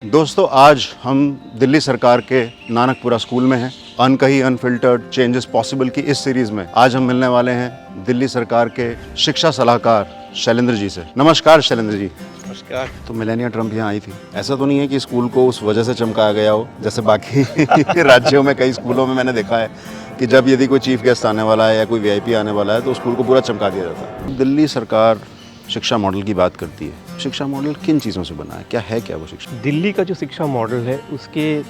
दोस्तों, आज हम दिल्ली सरकार के नानकपुरा स्कूल में हैं। अनकही अनफिल्टर्ड चेंजेस पॉसिबल की इस सीरीज में आज हम मिलने वाले हैं दिल्ली सरकार के शिक्षा सलाहकार शैलेंद्र जी से। नमस्कार शैलेंद्र जी। नमस्कार। तो मेलानिया ट्रम्प यहाँ आई थी। ऐसा तो नहीं है कि स्कूल को उस वजह से चमकाया गया हो, जैसे बाकी राज्यों में कई स्कूलों में मैंने देखा है कि जब यदि कोई चीफ गेस्ट आने वाला है या कोई वीआईपी आने वाला है तो स्कूल को पूरा चमका दिया जाता है। दिल्ली सरकार शिक्षा मॉडल की बात करती है। शिक्षा मॉडल किन चीज़ों से बना है, क्या वो शिक्षा? दिल्ली का जो शिक्षा मॉडल है उसके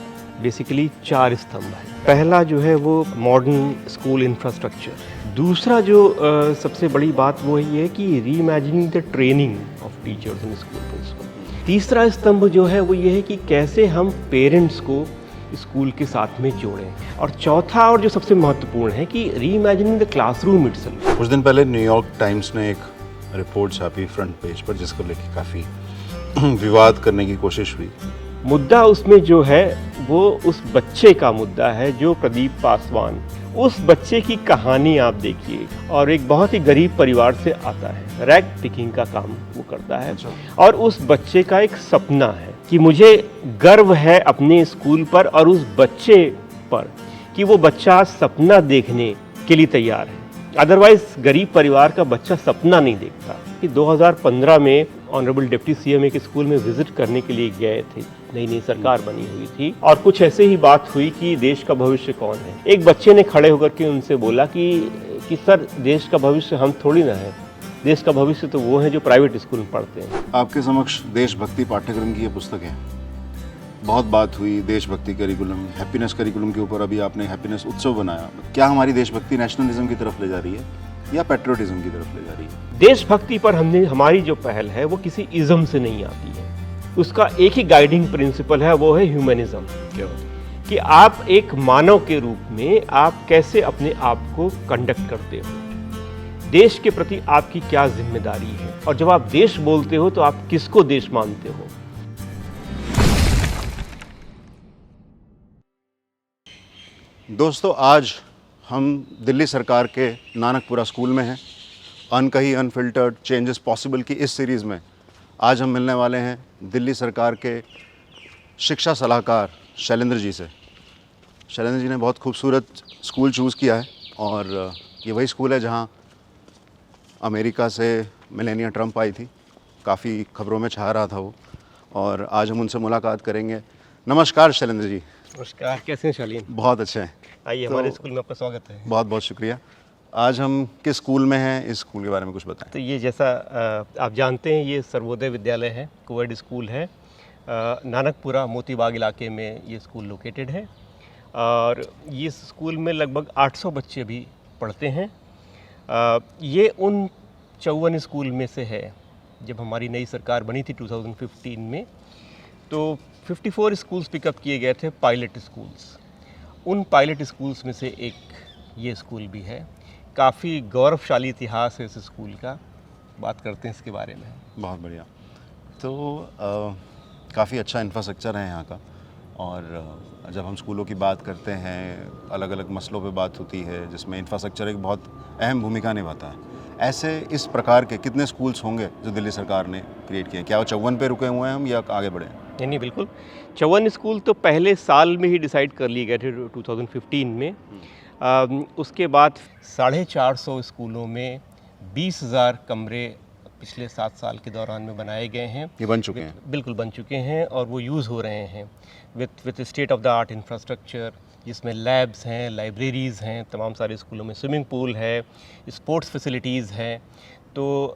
बेसिकली 4 स्तंभ हैं। पहला जो है वो मॉडर्न स्कूल इंफ्रास्ट्रक्चर। दूसरा जो सबसे बड़ी बात वो ये है कि reimagining the training of teachers in school principal. तीसरा स्तंभ जो है वो ये है कि कैसे हम पेरेंट्स को स्कूल के साथ में जोड़ें। और चौथा और जो सबसे महत्वपूर्ण है कि रीइमेजिनिंग द क्लासरूम इटसेल्फ। कुछ दिन पहले न्यूयॉर्क टाइम्स ने एक रिपोर्ट छापी फ्रंट पेज पर, जिसको लेकर काफ़ी विवाद करने की कोशिश हुई। मुद्दा उसमें जो है वो उस बच्चे का मुद्दा है जो प्रदीप पासवान, उस बच्चे की कहानी आप देखिए। और एक बहुत ही गरीब परिवार से आता है, रैग पिकिंग का काम वो करता है। और उस बच्चे का एक सपना है कि मुझे गर्व है अपने स्कूल पर और उस बच्चे पर कि वो बच्चा सपना देखने के लिए तैयार है। अदरवाइज गरीब परिवार का बच्चा सपना नहीं देखता। कि 2015 में ऑनरेबल डिप्टी सीएम एक स्कूल में विजिट करने के लिए गए थे, नई सरकार बनी हुई थी, और कुछ ऐसे ही बात हुई कि देश का भविष्य कौन है। एक बच्चे ने खड़े होकर के उनसे बोला कि सर, देश का भविष्य हम थोड़ी ना है, देश का भविष्य तो वो है जो प्राइवेट स्कूल में पढ़ते हैं। आपके समक्ष देशभक्ति पाठ्यक्रम की ये पुस्तक है। बहुत बात हुई देशभक्ति करिकुलम, हैप्पीनेस करिकुलम के ऊपर अभी आपने हैप्पीनेस उत्सव बनाया। क्या हमारी देशभक्ति नेशनलिज्म की तरफ ले जा रही है या पेट्रियोटिज्म की तरफ ले जा रही है? देशभक्ति पर हमारी जो पहल है वो किसी इज्म से नहीं आती है। उसका एक ही गाइडिंग प्रिंसिपल है, वो है ह्यूमनिज्म। क्या? कि आप एक मानव के रूप में आप कैसे अपने आप को कंडक्ट करते हो, देश के प्रति आपकी क्या जिम्मेदारी है, और जब आप देश बोलते हो तो आप किसको देश मानते हो। दोस्तों, आज हम दिल्ली सरकार के नानकपुरा स्कूल में हैं। अनकही अनफिल्टर्ड चेंजेस पॉसिबल की इस सीरीज़ में आज हम मिलने वाले हैं दिल्ली सरकार के शिक्षा सलाहकार शैलेंद्र जी से। शैलेंद्र जी ने बहुत खूबसूरत स्कूल चूज़ किया है, और ये वही स्कूल है जहां अमेरिका से मेलानिया ट्रम्प आई थी। काफ़ी खबरों में छा रहा था वो, और आज हम उनसे मुलाकात करेंगे। नमस्कार शैलेंद्र जी। नमस्कार, कैसे हैं शालीन? बहुत अच्छे हैं। आइए, हमारे स्कूल में आपका स्वागत है। बहुत बहुत शुक्रिया। आज हम किस स्कूल में हैं, इस स्कूल के बारे में कुछ बताएं। तो ये जैसा आप जानते हैं, ये सर्वोदय विद्यालय है, कोएड स्कूल है। नानकपुरा मोतीबाग इलाके में ये स्कूल लोकेटेड है, और ये स्कूल में लगभग 800 बच्चे भी पढ़ते हैं। ये उन 54 स्कूल में से है। जब हमारी नई सरकार बनी थी 2015 में, तो 54 स्कूल्स पिकअप किए गए थे, पायलट स्कूल्स। उन पायलट स्कूल्स में से एक ये स्कूल भी है। काफ़ी गौरवशाली इतिहास है इस स्कूल का, बात करते हैं इसके बारे में। बहुत बढ़िया। तो काफ़ी अच्छा इंफ्रास्ट्रक्चर है यहाँ का, और जब हम स्कूलों की बात करते हैं, अलग अलग मसलों पे बात होती है जिसमें इंफ्रास्ट्रक्चर एक बहुत अहम भूमिका निभाता है। ऐसे इस प्रकार के कितने स्कूल्स होंगे जो दिल्ली सरकार ने क्रिएट किए हैं? क्या वो 54 पे रुके हुए हैं हम, या आगे बढ़े? नहीं, बिल्कुल 54 स्कूल तो पहले साल में ही डिसाइड कर लिए गए थे 2015 में। उसके बाद 450 स्कूलों में 20,000 कमरे पिछले 7 साल के दौरान में बनाए गए हैं। ये बन चुके हैं? बिल्कुल बन चुके हैं, और वो यूज़ हो रहे हैं with state of the art infrastructure, जिसमें लैब्स हैं, लाइब्रेरीज़ हैं, तमाम सारे स्कूलों में स्विमिंग पूल है, स्पोर्ट्स फैसिलिटीज़ हैं। तो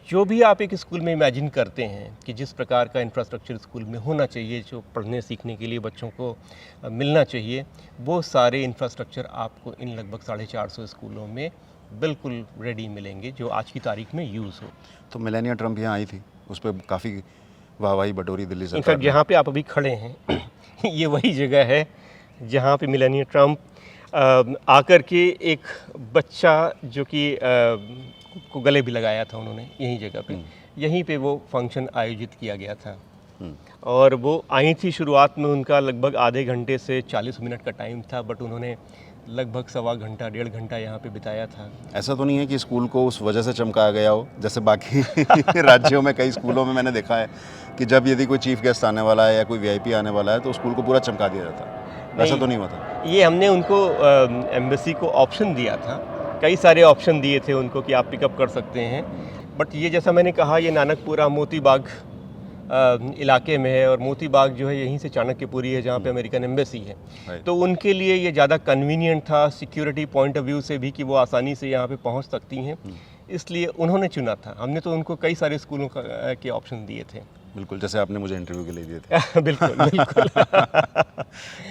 जो भी आप एक स्कूल में इमेजिन करते हैं कि जिस प्रकार का इंफ्रास्ट्रक्चर स्कूल में होना चाहिए, जो पढ़ने सीखने के लिए बच्चों को मिलना चाहिए, वो सारे इंफ्रास्ट्रक्चर आपको इन लगभग 450 स्कूलों में बिल्कुल रेडी मिलेंगे, जो आज की तारीख में यूज़ हो। तो मेलानिया ट्रम्प यहाँ आई थी, उस पर काफ़ी वाहवाही बटोरी दिल्ली सरकार। इनफैक्ट जहाँ पे आप अभी खड़े हैं ये वही जगह है जहाँ पे मेलानिया ट्रम्प आकर के एक बच्चा जो कि को गले भी लगाया था उन्होंने, यही जगह पे, यहीं पे वो फंक्शन आयोजित किया गया था। और वो आई थी, शुरुआत में उनका लगभग आधे घंटे से 40 मिनट का टाइम था, बट उन्होंने लगभग 1.25 घंटा 1.5 घंटा यहाँ पे बिताया था। ऐसा तो नहीं है कि स्कूल को उस वजह से चमकाया गया हो, जैसे बाकी राज्यों में कई स्कूलों में मैंने देखा है कि जब यदि कोई चीफ गेस्ट आने वाला है या कोई वीआईपी आने वाला है तो स्कूल को पूरा चमका दिया जाता है, वैसा तो नहीं हुआ था? ये हमने उनको एम्बेसी को ऑप्शन दिया था, कई सारे ऑप्शन दिए थे उनको कि आप पिकअप कर सकते हैं, बट ये जैसा मैंने कहा ये नानकपुरा मोती बाग इलाके में है और मोती बाग जो है यहीं से चाणक्यपुरी है जहाँ पे अमेरिकन एम्बेसी है, तो उनके लिए ये ज़्यादा कन्वीनियंट था सिक्योरिटी पॉइंट ऑफ व्यू से भी कि वो आसानी से यहाँ पे पहुँच सकती हैं, इसलिए उन्होंने चुना था। हमने तो उनको कई सारे स्कूलों के ऑप्शन दिए थे। बिल्कुल, जैसे आपने मुझे इंटरव्यू के लिए दिए थे। बिल्कुल बिल्कुल।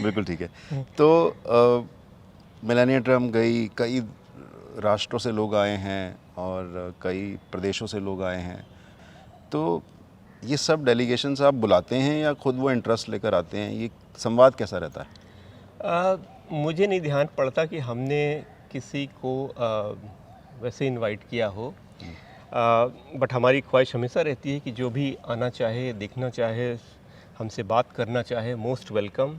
बिल्कुल ठीक है। तो मेलानिया ट्रम्प गई, कई राष्ट्रों से लोग आए हैं और कई प्रदेशों से लोग आए हैं, तो ये सब डेलीगेशंस आप बुलाते हैं या खुद वो इंटरेस्ट लेकर आते हैं? ये संवाद कैसा रहता है? मुझे नहीं ध्यान पड़ता कि हमने किसी को वैसे इनवाइट किया हो, बट हमारी ख्वाहिश हमेशा रहती है कि जो भी आना चाहे, देखना चाहे, हमसे बात करना चाहे, मोस्ट वेलकम।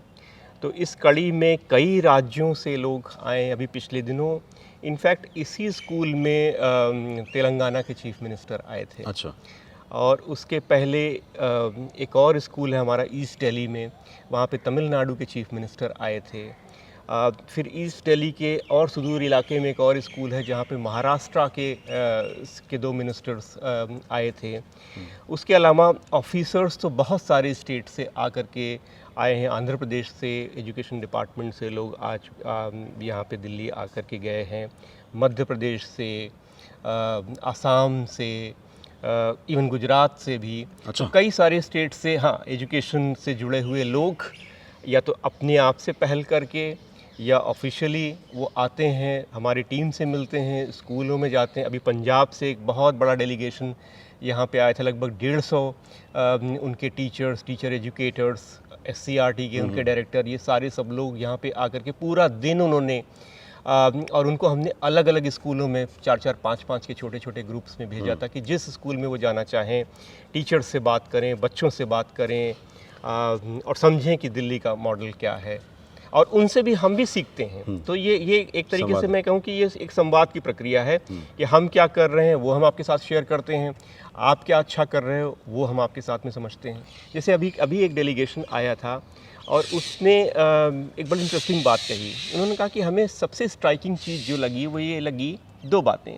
तो इस कड़ी में कई राज्यों से लोग आए। अभी पिछले दिनों इनफैक्ट इसी स्कूल में तेलंगाना के चीफ मिनिस्टर आए थे। अच्छा। और उसके पहले एक और स्कूल है हमारा ईस्ट दिल्ली में, वहाँ पे तमिलनाडु के चीफ मिनिस्टर आए थे। फिर ईस्ट दिल्ली के और सुदूर इलाके में एक और स्कूल है जहाँ पे महाराष्ट्र के 2 मिनिस्टर्स आए थे। उसके अलावा ऑफिसर्स तो बहुत सारे स्टेट से आकर के आए हैं। आंध्र प्रदेश से एजुकेशन डिपार्टमेंट से लोग आज यहाँ पे दिल्ली आकर के गए हैं, मध्य प्रदेश से, आसाम से, इवन गुजरात से भी। अच्छा। तो कई सारे स्टेट से, हाँ, एजुकेशन से जुड़े हुए लोग या तो अपने आप से पहल करके या ऑफिशियली वो आते हैं, हमारी टीम से मिलते हैं, स्कूलों में जाते हैं। अभी पंजाब से एक बहुत बड़ा डेलीगेशन यहाँ पे आया था, लगभग 150 उनके टीचर एजुकेटर्स, SCRT के उनके डायरेक्टर, ये सारे सब लोग यहाँ पे आकर के पूरा दिन उन्होंने और उनको हमने अलग अलग स्कूलों में 4-4, 5-5 के छोटे छोटे ग्रुप्स में भेजा था कि जिस स्कूल में वो जाना चाहें, टीचर्स से बात करें, बच्चों से बात करें और समझें कि दिल्ली का मॉडल क्या है, और उनसे भी हम भी सीखते हैं। तो ये एक तरीके से मैं कहूँ कि ये एक संवाद की प्रक्रिया है कि हम क्या कर रहे हैं वो हम आपके साथ शेयर करते हैं, आप क्या अच्छा कर रहे हो वो हम आपके साथ में समझते हैं। जैसे अभी एक डेलीगेशन आया था और उसने एक बड़ी इंटरेस्टिंग बात कही। उन्होंने कहा कि हमें सबसे स्ट्राइकिंग चीज़ जो लगी वो ये लगी, 2 बातें,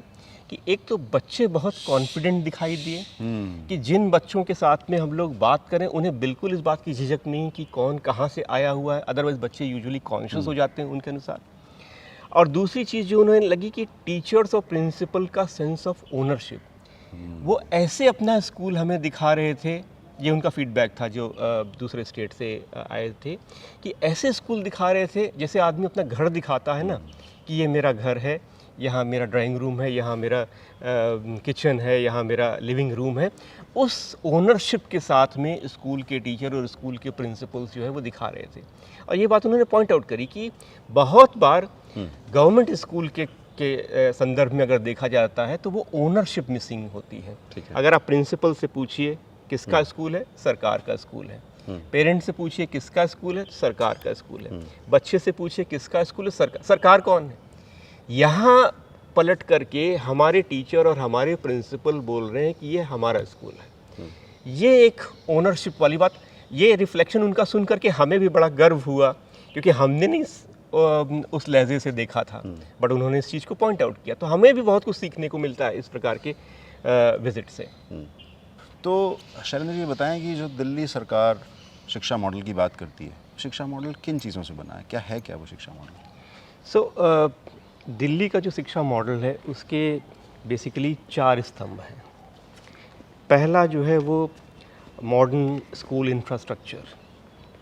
कि एक तो बच्चे बहुत कॉन्फिडेंट दिखाई दिए कि जिन बच्चों के साथ में हम लोग बात करें उन्हें बिल्कुल इस बात की झिझक नहीं कि कौन कहाँ से आया हुआ है, अदरवाइज़ बच्चे यूजुअली कॉन्शियस हो जाते हैं उनके अनुसार। और दूसरी चीज़ जो उन्हें लगी कि टीचर्स और प्रिंसिपल का सेंस ऑफ ओनरशिप, वो ऐसे अपना स्कूल हमें दिखा रहे थे, ये उनका फीडबैक था जो दूसरे स्टेट से आए थे, कि ऐसे स्कूल दिखा रहे थे जैसे आदमी अपना घर दिखाता है ना, कि ये मेरा घर है, यहाँ मेरा ड्राइंग रूम है, यहाँ मेरा किचन है, यहाँ मेरा लिविंग रूम है। उस ओनरशिप के साथ में स्कूल के टीचर और स्कूल के प्रिंसिपल्स जो है वो दिखा रहे थे। और ये बात उन्होंने पॉइंट आउट करी कि बहुत बार गवर्नमेंट स्कूल के संदर्भ में अगर देखा जाता है तो वो ओनरशिप मिसिंग होती है। अगर आप प्रिंसिपल से पूछिए किसका स्कूल है, सरकार का स्कूल है। पेरेंट्स से पूछिए किसका स्कूल है, सरकार का स्कूल है। बच्चे से पूछिए किसका स्कूल है, सरकार कौन है। यहाँ पलट करके हमारे टीचर और हमारे प्रिंसिपल बोल रहे हैं कि ये हमारा स्कूल है। ये एक ओनरशिप वाली बात, ये रिफ्लेक्शन उनका सुन करके हमें भी बड़ा गर्व हुआ, क्योंकि हमने नहीं उस लहजे से देखा था, बट उन्होंने इस चीज़ को पॉइंट आउट किया। तो हमें भी बहुत कुछ सीखने को मिलता है इस प्रकार के विजिट से। तो शैलेंद्र जी बताएं कि जो दिल्ली सरकार शिक्षा मॉडल की बात करती है, शिक्षा मॉडल किन चीज़ों से बना है, क्या वो शिक्षा मॉडल? दिल्ली का जो शिक्षा मॉडल है उसके बेसिकली 4 स्तंभ हैं। पहला जो है वो मॉडर्न स्कूल इंफ्रास्ट्रक्चर,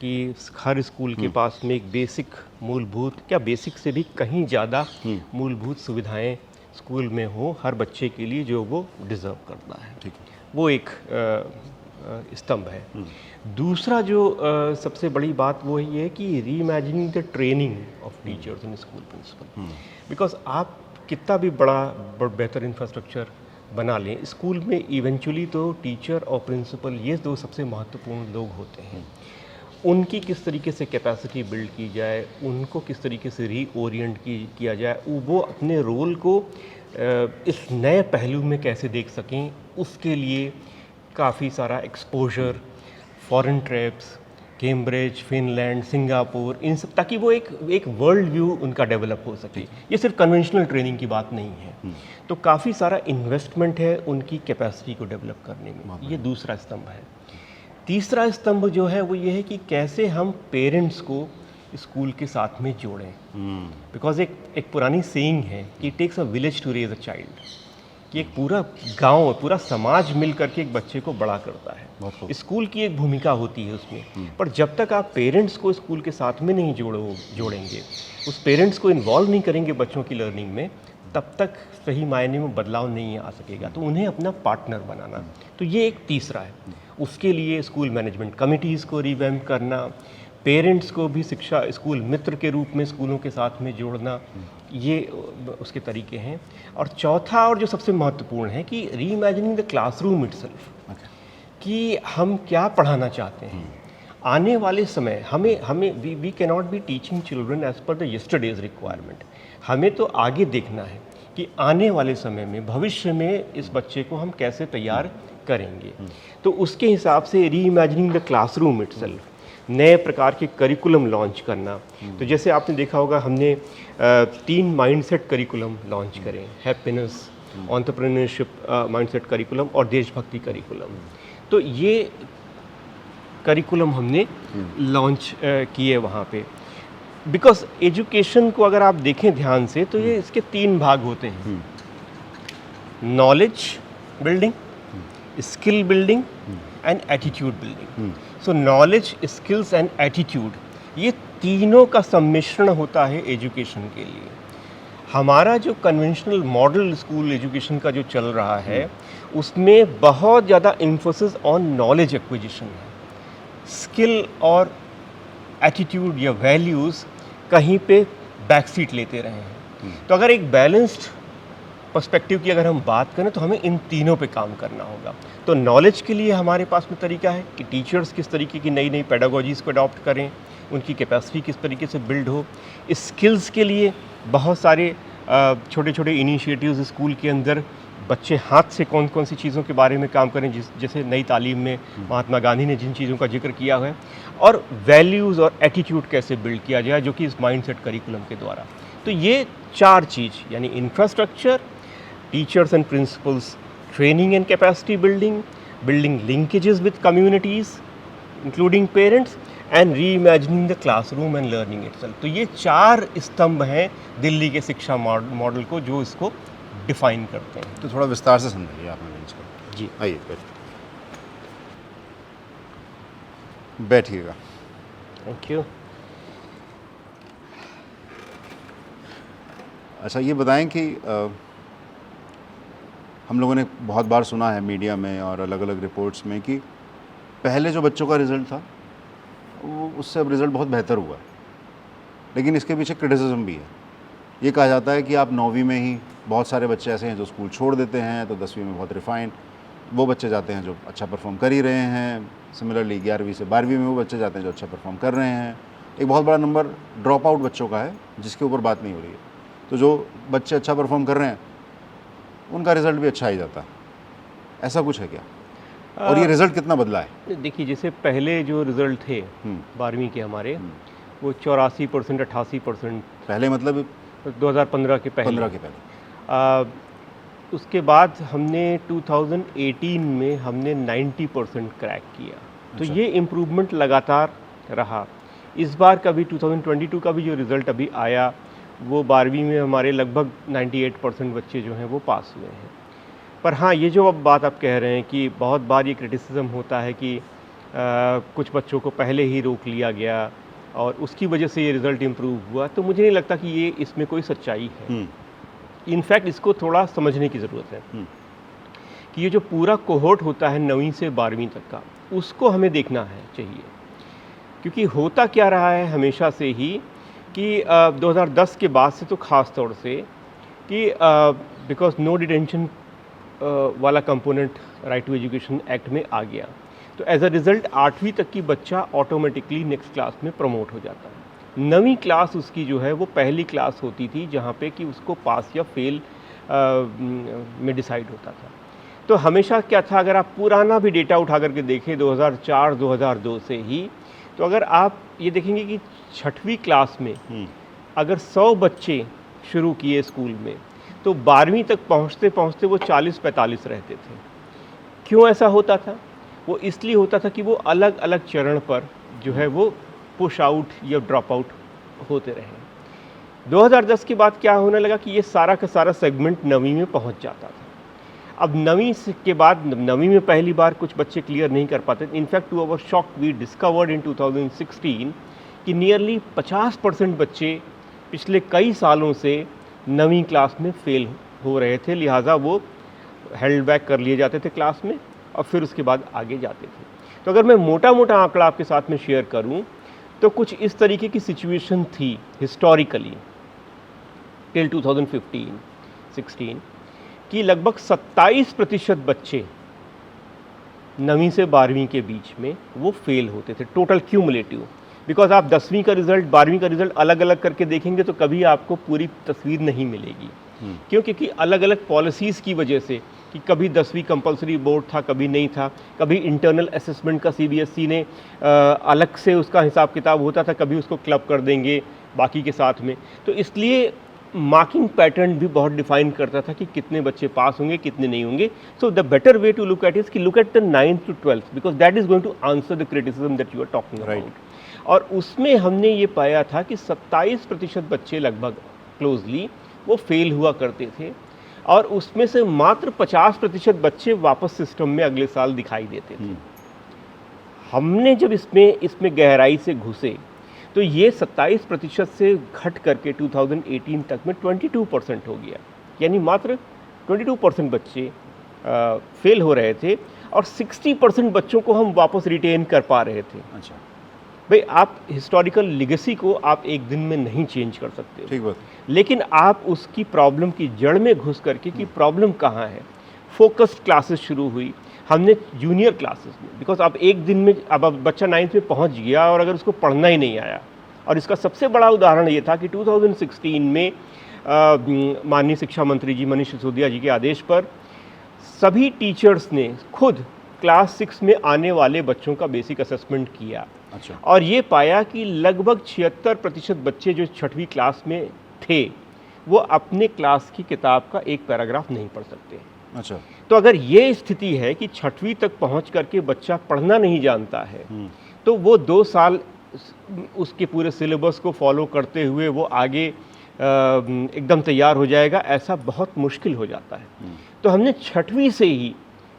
कि हर स्कूल के पास में एक बेसिक मूलभूत, क्या बेसिक से भी कहीं ज़्यादा मूलभूत सुविधाएं स्कूल में हो हर बच्चे के लिए जो वो डिज़र्व करता है। ठीक है, वो एक स्तंभ है। दूसरा जो सबसे बड़ी बात वो ये है कि reimagining the training of teachers in school principal, because आप कितना भी बड़ा बेहतर इंफ्रास्ट्रक्चर बना लें, स्कूल में इवेंचुअली तो टीचर और प्रिंसिपल ये 2 सबसे महत्वपूर्ण लोग होते हैं। उनकी किस तरीके से कैपेसिटी बिल्ड की जाए, उनको किस तरीके से रीओरिएंट किया जाए, वो अपने रोल को इस नए पहलू में कैसे देख सकें, उसके लिए काफ़ी सारा exposure, foreign trips, Cambridge, Finland, Singapore, इन सब, ताकि वो एक वर्ल्ड व्यू उनका डेवलप हो सके। ये सिर्फ कन्वेंशनल ट्रेनिंग की बात नहीं है। तो काफ़ी सारा इन्वेस्टमेंट है उनकी कैपेसिटी को डेवलप करने में। ये दूसरा स्तंभ है। तीसरा स्तंभ जो है वो ये है कि कैसे हम पेरेंट्स को स्कूल के साथ में जोड़ें। बिकॉज एक पुरानी सेइंग है कि it takes a village to raise a child, कि एक पूरा गांव, पूरा समाज मिल करके एक बच्चे को बड़ा करता है। स्कूल की एक भूमिका होती है उसमें, पर जब तक आप पेरेंट्स को स्कूल के साथ में नहीं जोड़ेंगे, उस पेरेंट्स को इन्वॉल्व नहीं करेंगे बच्चों की लर्निंग में, तब तक सही मायने में बदलाव नहीं आ सकेगा। तो उन्हें अपना पार्टनर बनाना, तो ये एक तीसरा है। उसके लिए स्कूल मैनेजमेंट कमिटीज़ को रिवैम्प करना, पेरेंट्स को भी शिक्षा स्कूल मित्र के रूप में स्कूलों के साथ में जोड़ना, ये उसके तरीके हैं। और चौथा और जो सबसे महत्वपूर्ण है कि रीइमेजिनिंग द क्लासरूम इटसेल्फ, कि हम क्या पढ़ाना चाहते हैं आने वाले समय। हमें we can not be teaching children as per the yesterday's requirement. हमें तो आगे देखना है कि आने वाले समय में, भविष्य में इस बच्चे को हम कैसे तैयार करेंगे। तो उसके हिसाब से रीइमेजिनिंग द क्लासरूम इटसेल्फ, नए प्रकार के करिकुलम लॉन्च करना। तो जैसे आपने देखा होगा, हमने 3 माइंडसेट करिकुलम लॉन्च करें, हैप्पीनेस, एंटरप्रेन्योरशिप माइंडसेट करिकुलम और देशभक्ति करिकुलम। तो ये करिकुलम हमने लॉन्च किए वहाँ पे। बिकॉज एजुकेशन को अगर आप देखें ध्यान से तो ये इसके 3 भाग होते हैं, knowledge building, skill building and attitude building. So knowledge, skills and attitude, ये तीनों का सम्मिश्रण होता है एजुकेशन के लिए। हमारा जो कन्वेंशनल मॉडल स्कूल एजुकेशन का जो चल रहा है, उसमें बहुत ज़्यादा इम्फोसिस ऑन नॉलेज एक्विजिशन है। स्किल और एटीट्यूड या वैल्यूज़ कहीं पे बैक सीट लेते रहे हैं। तो अगर एक बैलेंस्ड पर्सपेक्टिव की अगर हम बात करें तो हमें इन तीनों पे काम करना होगा। तो नॉलेज के लिए हमारे पास में तरीका है कि टीचर्स किस तरीके की नई नई पेडागोजीज़ को अडॉप्ट करें, उनकी कैपेसिटी किस तरीके से बिल्ड हो। स्किल्स के लिए बहुत सारे छोटे छोटे इनिशिएटिव्स स्कूल के अंदर, बच्चे हाथ से कौन कौन सी चीज़ों के बारे में काम करें, जैसे नई तालीम में महात्मा गांधी ने जिन चीज़ों का जिक्र किया है, और वैल्यूज़ और एटीट्यूड कैसे बिल्ड किया जाए, जो कि इस माइंडसेट करिकुलम के द्वारा। तो ये 4 चीज़, यानी infrastructure, teachers and principles, training and capacity building, building linkages with communities including parents, and reimagining the classroom and learning itself. तो ये 4 स्तंभ हैं दिल्ली के शिक्षा मॉडल को, जो इसको डिफाइन करते हैं। तो थोड़ा विस्तार से समझाइए आपने इसको। जी, आइए बैठिएगा। Thank you. अच्छा, ये बताएं कि हम लोगों ने बहुत बार सुना है मीडिया में और अलग अलग रिपोर्ट्स में कि पहले जो बच्चों का रिज़ल्ट था वो उससे अब रिज़ल्ट बहुत बेहतर हुआ है, लेकिन इसके पीछे क्रिटिसिज्म भी है। ये कहा जाता है कि आप 9वीं में ही, बहुत सारे बच्चे ऐसे हैं जो स्कूल छोड़ देते हैं, तो 10वीं में बहुत रिफाइंड वो बच्चे जाते हैं जो अच्छा परफॉर्म कर ही रहे हैं। सिमिलरली 11वीं से 12वीं में वो बच्चे जाते हैं जो अच्छा परफॉर्म कर रहे हैं। एक बहुत बड़ा नंबर ड्रॉप आउट बच्चों का है, जिसके ऊपर बात नहीं हो रही है। तो जो बच्चे अच्छा परफॉर्म कर रहे हैं उनका रिज़ल्ट भी अच्छा ही जाता है, ऐसा कुछ है क्या? और ये रिज़ल्ट कितना बदला है? देखिए, जैसे पहले जो रिज़ल्ट थे 12वीं के हमारे, वो 84%, 88%। पहले मतलब 2015 के पहले। 15 के पहले। उसके बाद हमने 2018 में हमने 90% क्रैक किया। तो अच्छा। ये इम्प्रूवमेंट लगातार रहा। इस बार का भी 2022 का भी जो रिज़ल्ट अभी आया, वो 12वीं में हमारे लगभग 98% बच्चे जो हैं वो पास हुए हैं। पर हाँ, ये जो अब बात आप कह रहे हैं कि बहुत बार ये क्रिटिसिज्म होता है कि कुछ बच्चों को पहले ही रोक लिया गया और उसकी वजह से ये रिज़ल्ट इम्प्रूव हुआ, तो मुझे नहीं लगता कि ये इसमें कोई सच्चाई है। इनफैक्ट इसको थोड़ा समझने की ज़रूरत है कि ये जो पूरा कोहोर्ट होता है 9वीं से 12वीं तक का, उसको हमें देखना है चाहिए। क्योंकि होता क्या रहा है हमेशा से ही कि 2010 के बाद से तो ख़ास तौर से कि बिकॉज नो डिटेंशन वाला component right to education act में आ गया, तो एज अ रिज़ल्ट 8वीं तक की बच्चा ऑटोमेटिकली नेक्स्ट क्लास में प्रमोट हो जाता है। 9वीं क्लास उसकी जो है वो पहली क्लास होती थी जहाँ पे कि उसको पास या फेल में डिसाइड होता था। तो हमेशा क्या था, अगर आप पुराना भी डेटा उठा करके देखें 2004-2002 से ही, तो अगर आप ये देखेंगे कि 6वीं क्लास में अगर 100 बच्चे शुरू किए स्कूल में तो 12वीं तक पहुँचते पहुँचते वो 40-45 रहते थे। क्यों ऐसा होता था? वो इसलिए होता था कि वो अलग अलग चरण पर जो है वो पुश आउट या ड्रॉप आउट होते रहे। 2010 के बाद क्या होने लगा कि ये सारा का सारा सेगमेंट 9वीं में पहुंच जाता था। अब 9वीं के बाद 9वीं में पहली बार कुछ बच्चे क्लियर नहीं कर पाते। In fact to our shock we discovered in 2016 कि नियरली 50% बच्चे पिछले कई सालों से 9वीं क्लास में फेल हो रहे थे, लिहाजा वो हेल्ड बैक कर लिए जाते थे क्लास में और फिर उसके बाद आगे जाते थे। तो अगर मैं मोटा मोटा आंकड़ा आपके साथ में शेयर करूं तो कुछ इस तरीके की सिचुएशन थी हिस्टोरिकली टिल 2015-16 कि लगभग 27% बच्चे 9वीं से 12वीं के बीच में वो फेल होते थे, टोटल क्यूमुलेटिव। बिकॉज आप 10वीं का रिजल्ट 12वीं का रिजल्ट अलग अलग करके देखेंगे तो कभी आपको पूरी तस्वीर नहीं मिलेगी। क्योंकि अलग अलग पॉलिसीज़ की वजह से कि कभी 10वीं कंपलसरी बोर्ड था, कभी नहीं था, कभी इंटरनल असेसमेंट का सीबीएसई ने अलग से उसका हिसाब किताब होता था, कभी उसको क्लब कर देंगे बाकी के साथ में। तो इसलिए मार्किंग पैटर्न भी बहुत डिफाइन करता था कि कितने बच्चे पास होंगे, कितने नहीं होंगे। So the better way to look at is कि look at the 9th to 12th because that is going to answer the criticism that you are talking about. और उसमें हमने ये पाया था कि 27% बच्चे लगभग क्लोजली वो फेल हुआ करते थे और उसमें से मात्र 50% बच्चे वापस सिस्टम में अगले साल दिखाई देते थे। हमने जब इसमें गहराई से घुसे तो ये 27% से घट करके 2018 तक में 22% हो गया, यानी मात्र 22% बच्चे फेल हो रहे थे और 60% बच्चों को हम वापस रिटेन कर पा रहे थे। अच्छा भाई, आप हिस्टोरिकल लिगेसी को आप एक दिन में नहीं चेंज कर सकते हो, ठीक बात। लेकिन आप उसकी प्रॉब्लम की जड़ में घुस करके कि प्रॉब्लम कहाँ है, फोकस्ड क्लासेस शुरू हुई हमने जूनियर क्लासेस में। बिकॉज अब एक दिन में अब बच्चा 9th में पहुंच गया और अगर उसको पढ़ना ही नहीं आया, और इसका सबसे बड़ा उदाहरण ये था कि 2016 में माननीय शिक्षा मंत्री जी मनीष सिसोदिया जी के आदेश पर सभी टीचर्स ने खुद क्लास 6 में आने वाले बच्चों का बेसिक असेसमेंट किया। अच्छा। और ये पाया कि लगभग 76% बच्चे जो 6वीं क्लास में थे वो अपने क्लास की किताब का एक पैराग्राफ नहीं पढ़ सकते। अच्छा। तो अगर ये स्थिति है कि 6वीं तक पहुंच करके बच्चा पढ़ना नहीं जानता है तो वो 2 साल उसके पूरे सिलेबस को फॉलो करते हुए वो आगे एकदम तैयार हो जाएगा, ऐसा बहुत मुश्किल हो जाता है। तो हमने 6वीं से ही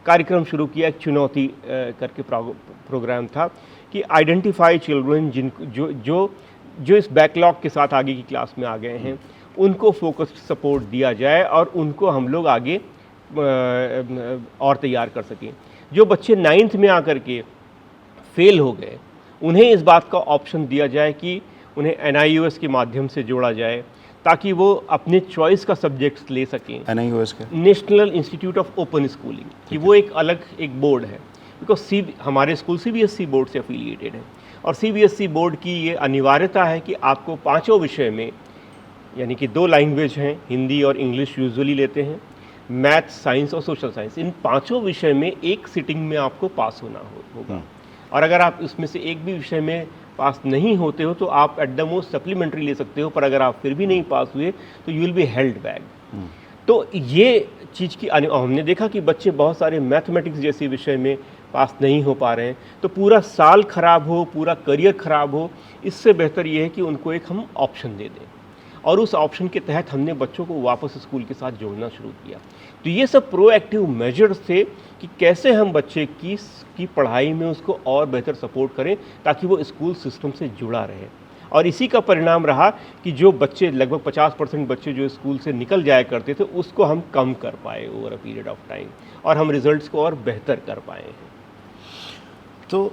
कार्यक्रम शुरू किया। एक चुनौती करके प्रोग्राम था कि आइडेंटिफाई चिल्ड्रन जो इस बैकलॉग के साथ आगे की क्लास में आ गए हैं, उनको फोकस्ड सपोर्ट दिया जाए और उनको हम लोग आगे और तैयार कर सकें। जो बच्चे 9th में आकर के फेल हो गए उन्हें इस बात का ऑप्शन दिया जाए कि उन्हें NIOS के माध्यम से जोड़ा जाए ताकि वो अपने चॉइस का सब्जेक्ट्स ले सकें। NIOS के national institute of open schooling, कि वो एक अलग एक बोर्ड है। बिकॉज हमारे स्कूल CBSE बोर्ड से एफिलिएटेड है और CBSE बोर्ड की ये अनिवार्यता है कि आपको 5 विषय में, यानी कि 2 लैंग्वेज हैं, हिंदी और इंग्लिश यूजुअली लेते हैं, मैथ, साइंस और सोशल साइंस, इन 5 विषय में एक सिटिंग में आपको पास होना होगा। और अगर आप इसमें से एक भी विषय में पास नहीं होते हो तो आप एट द मोस्ट सप्लीमेंट्री ले सकते हो, पर अगर आप फिर भी नहीं पास हुए तो you will be held back. तो ये चीज़ की हमने देखा कि बच्चे बहुत सारे मैथमेटिक्स जैसे विषय में पास नहीं हो पा रहे हैं, तो पूरा साल खराब हो, पूरा करियर खराब हो, इससे बेहतर ये है कि उनको एक हम ऑप्शन दे दें। और उस ऑप्शन के तहत हमने बच्चों को वापस स्कूल के साथ जोड़ना शुरू किया। तो ये सब प्रोएक्टिव मेजर्स थे कि कैसे हम बच्चे की पढ़ाई में उसको और बेहतर सपोर्ट करें ताकि वो स्कूल सिस्टम से जुड़ा रहे। और इसी का परिणाम रहा कि जो बच्चे लगभग 50% बच्चे जो स्कूल से निकल जाया करते थे उसको हम कम कर पाए over a period of time, और हम रिजल्ट्स को और बेहतर कर पाए हैं। तो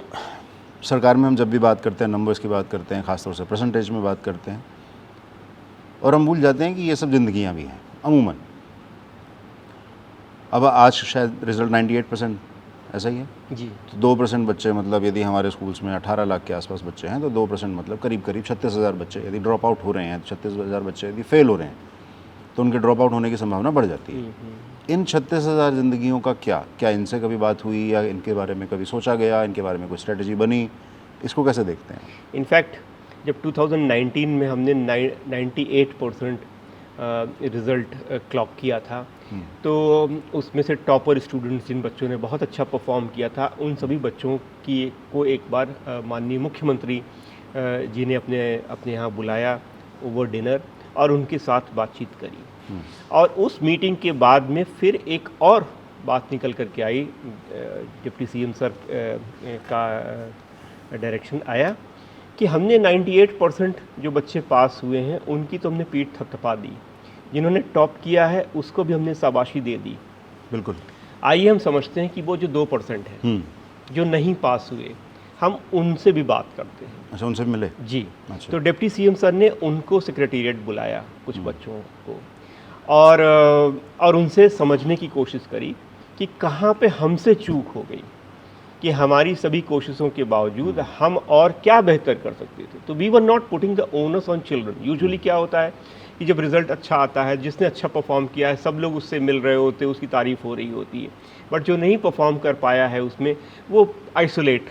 सरकार में हम जब भी बात करते हैं, नंबर्स की बात करते हैं, ख़ासतौर से परसेंटेज में बात करते हैं, और हम भूल जाते हैं कि ये सब ज़िंदगियाँ भी हैं अमूमन। अब आज शायद रिज़ल्ट 98% ऐसा ही है? जी तो 2% बच्चे, मतलब यदि हमारे स्कूल्स में 18 लाख के आसपास बच्चे हैं तो 2% मतलब करीब करीब 36,000 बच्चे यदि ड्रॉप आउट हो रहे हैं, 36,000 बच्चे यदि फेल हो रहे हैं तो उनके ड्रॉप आउट होने की संभावना बढ़ जाती है। इन 36,000 ज़िंदगियों का क्या इनसे कभी बात हुई या इनके बारे में कभी सोचा गया, इनके बारे में कोई स्ट्रेटजी बनी? इसको कैसे देखते हैं? इनफैक्ट जब 2019 में हमने 98% रिज़ल्ट क्लॉक किया था, तो उसमें से टॉपर स्टूडेंट्स, जिन बच्चों ने बहुत अच्छा परफॉर्म किया था, उन सभी बच्चों को एक बार माननीय मुख्यमंत्री जी ने अपने यहाँ बुलाया ओवर डिनर और उनके साथ बातचीत करी। और उस मीटिंग के बाद में फिर एक और बात निकल कर के आई, डिप्टी सीएम सर का डायरेक्शन आया कि हमने 98% जो बच्चे पास हुए हैं उनकी तो हमने पीठ थपथपा दी, जिन्होंने टॉप किया है उसको भी हमने शाबाशी दे दी। बिल्कुल। आइए हम समझते हैं कि वो जो 2% है जो नहीं पास हुए, हम उनसे भी बात करते हैं। अच्छा, उनसे भी मिले? जी। अच्छा। तो डिप्टी सीएम सर ने उनको सेक्रेटेरिएट बुलाया, कुछ बच्चों को, और उनसे समझने की कोशिश करी कि कहाँ पे हमसे चूक हो गई, कि हमारी सभी कोशिशों के बावजूद हम और क्या बेहतर कर सकते थे। तो we were not putting the onus on children. Usually क्या होता है कि जब रिज़ल्ट अच्छा आता है, जिसने अच्छा परफॉर्म किया है सब लोग उससे मिल रहे होते, उसकी तारीफ़ हो रही होती है, बट जो नहीं परफॉर्म कर पाया है उसमें वो आइसोलेट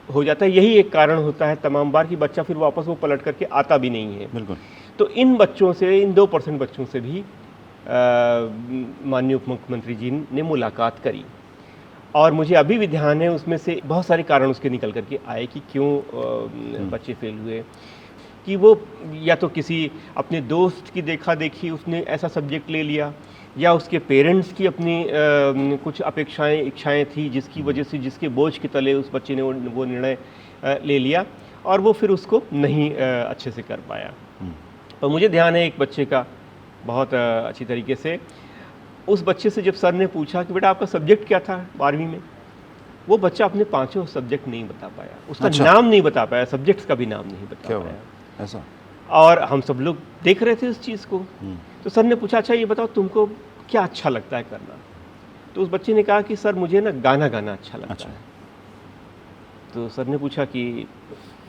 हो जाता है। यही एक कारण होता है तमाम बार कि बच्चा फिर वापस वो पलट करके आता भी नहीं है। बिल्कुल। तो इन बच्चों से, इन 2% बच्चों से भी माननीय उप मुख्यमंत्री जी ने मुलाकात करी, और मुझे अभी भी ध्यान है उसमें से बहुत सारे कारण उसके निकल करके आए कि क्यों बच्चे फेल हुए। कि वो या तो किसी अपने दोस्त की देखा देखी उसने ऐसा सब्जेक्ट ले लिया, या उसके पेरेंट्स की अपनी कुछ अपेक्षाएं इच्छाएं थी जिसकी वजह से, जिसके बोझ के तले उस बच्चे ने वो निर्णय ले लिया और वो फिर उसको नहीं अच्छे से कर पाया। और मुझे ध्यान है एक बच्चे का बहुत अच्छी तरीके से, उस बच्चे से जब सर ने पूछा कि बेटा आपका सब्जेक्ट क्या था 12वीं में, वो बच्चा अपने 5 सब्जेक्ट नहीं बता पाया, उसका नाम नहीं बता पाया, सब्जेक्ट्स का भी नाम नहीं बता पाया। ऐसा? और हम सब लोग देख रहे थे उस चीज़ को। तो सर ने पूछा अच्छा ये बताओ तुमको क्या अच्छा लगता है करना? तो उस बच्चे ने कहा कि सर मुझे ना गाना गाना अच्छा लगता है। तो सर ने पूछा कि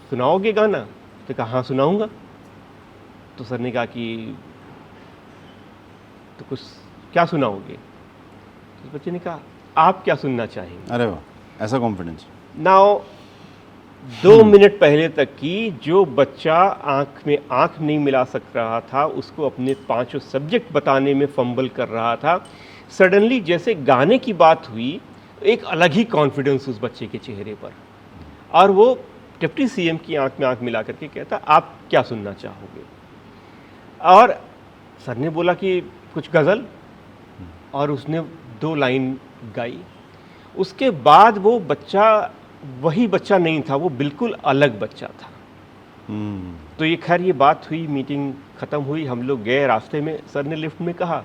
सुनाओगे गाना? तो कहा हाँ सुनाऊंगा। तो सर ने कहा कि तो कुछ क्या सुनाओगे? तो उस बच्चे ने कहा आप क्या सुनना चाहेंगे? अरे वाह, ऐसा कॉन्फिडेंस। नाउ 2 मिनट पहले तक की जो बच्चा आंख में आंख नहीं मिला सक रहा था, उसको अपने 5 सब्जेक्ट बताने में फंबल कर रहा था, सडनली जैसे गाने की बात हुई, एक अलग ही कॉन्फिडेंस उस बच्चे के चेहरे पर, और वो डिप्टी सीएम की आंख में आंख मिला करके कहता आप क्या सुनना चाहोगे? और सर ने बोला कि कुछ गज़ल, और उसने 2 लाइन गाई। उसके बाद वो बच्चा वही बच्चा नहीं था, वो बिल्कुल अलग बच्चा था। तो ये खैर ये बात हुई, मीटिंग ख़त्म हुई, हम लोग गए, रास्ते में सर ने लिफ्ट में कहा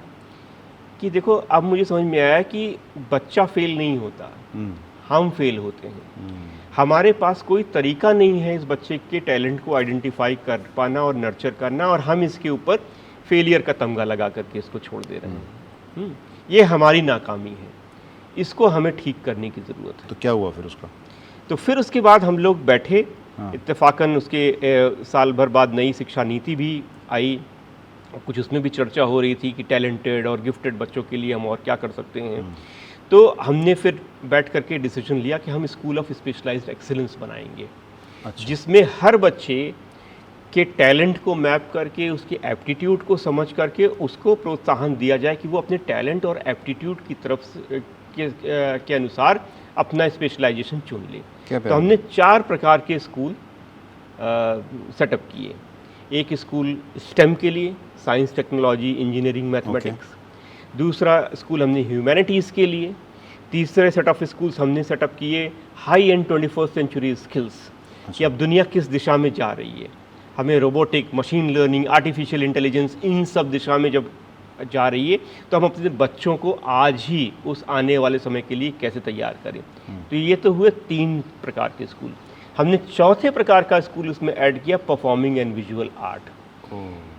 कि देखो अब मुझे समझ में आया कि बच्चा फेल नहीं होता, हम फेल होते हैं। हमारे पास कोई तरीका नहीं है इस बच्चे के टैलेंट को आइडेंटिफाई कर पाना और नर्चर करना, और हम इसके ऊपर फेलियर का तमगा लगा करके इसको छोड़ दे रहे हैं। ये हमारी नाकामी है, इसको हमें ठीक करने की ज़रूरत है। तो क्या हुआ फिर उसका? तो फिर उसके बाद हम लोग बैठे, इत्तेफाकन उसके साल भर बाद नई शिक्षा नीति भी आई, कुछ उसमें भी चर्चा हो रही थी कि टैलेंटेड और गिफ्टेड बच्चों के लिए हम और क्या कर सकते हैं। तो हमने फिर बैठ करके डिसीजन लिया कि हम स्कूल ऑफ स्पेशलाइज्ड एक्सीलेंस बनाएंगे। अच्छा। जिसमें हर बच्चे के टैलेंट को मैप करके, उसके एप्टीट्यूड को समझ करके उसको प्रोत्साहन दिया जाए कि वो अपने टैलेंट और एप्टीट्यूड की तरफ के अनुसार अपना स्पेशलाइजेशन चुन ले। तो हमने 4 प्रकार के स्कूल सेटअप किए। एक स्कूल स्टेम के लिए, साइंस टेक्नोलॉजी इंजीनियरिंग मैथमेटिक्स। दूसरा स्कूल हमने ह्यूमैनिटीज़ के लिए। तीसरे सेट ऑफ स्कूल्स हमने सेटअप किए high end 21st century skills, कि अब दुनिया किस दिशा में जा रही है, हमें robotic, machine learning, artificial intelligence, इन सब दिशा में जब जा रही है तो हम अपने बच्चों को आज ही उस आने वाले समय के लिए कैसे तैयार करें। तो ये तो हुए 3 प्रकार के स्कूल। हमने चौथे प्रकार का स्कूल उसमें ऐड किया, परफॉर्मिंग एंड विजुअल आर्ट।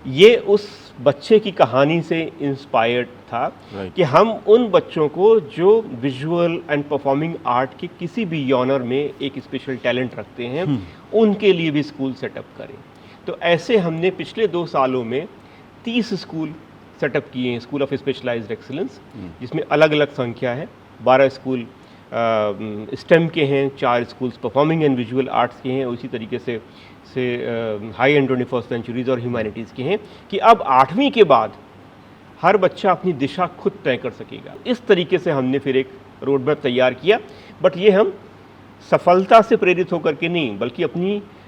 ये उस बच्चे की कहानी से इंस्पायर्ड था Right. कि हम उन बच्चों को जो विजुअल एंड परफॉर्मिंग आर्ट के किसी भी जॉनर में एक स्पेशल टैलेंट रखते हैं उनके लिए भी स्कूल सेटअप करें। तो ऐसे हमने पिछले 2 सालों में 30 स्कूल सेटअप किए हैं, स्कूल ऑफ स्पेशलाइज्ड एक्सीलेंस, जिसमें अलग अलग संख्या है। 12 स्कूल स्टेम के हैं, 4 schools performing and visual arts के हैं, उसी तरीके से हाई एंड 21st सेंचुरीज और ह्यूमैनिटीज़ के हैं कि अब 8वीं के बाद हर बच्चा अपनी दिशा खुद तय कर सकेगा। इस तरीके से हमने फिर एक रोड मैप तैयार किया, बट ये हम सफलता से प्रेरित होकर के नहीं, बल्कि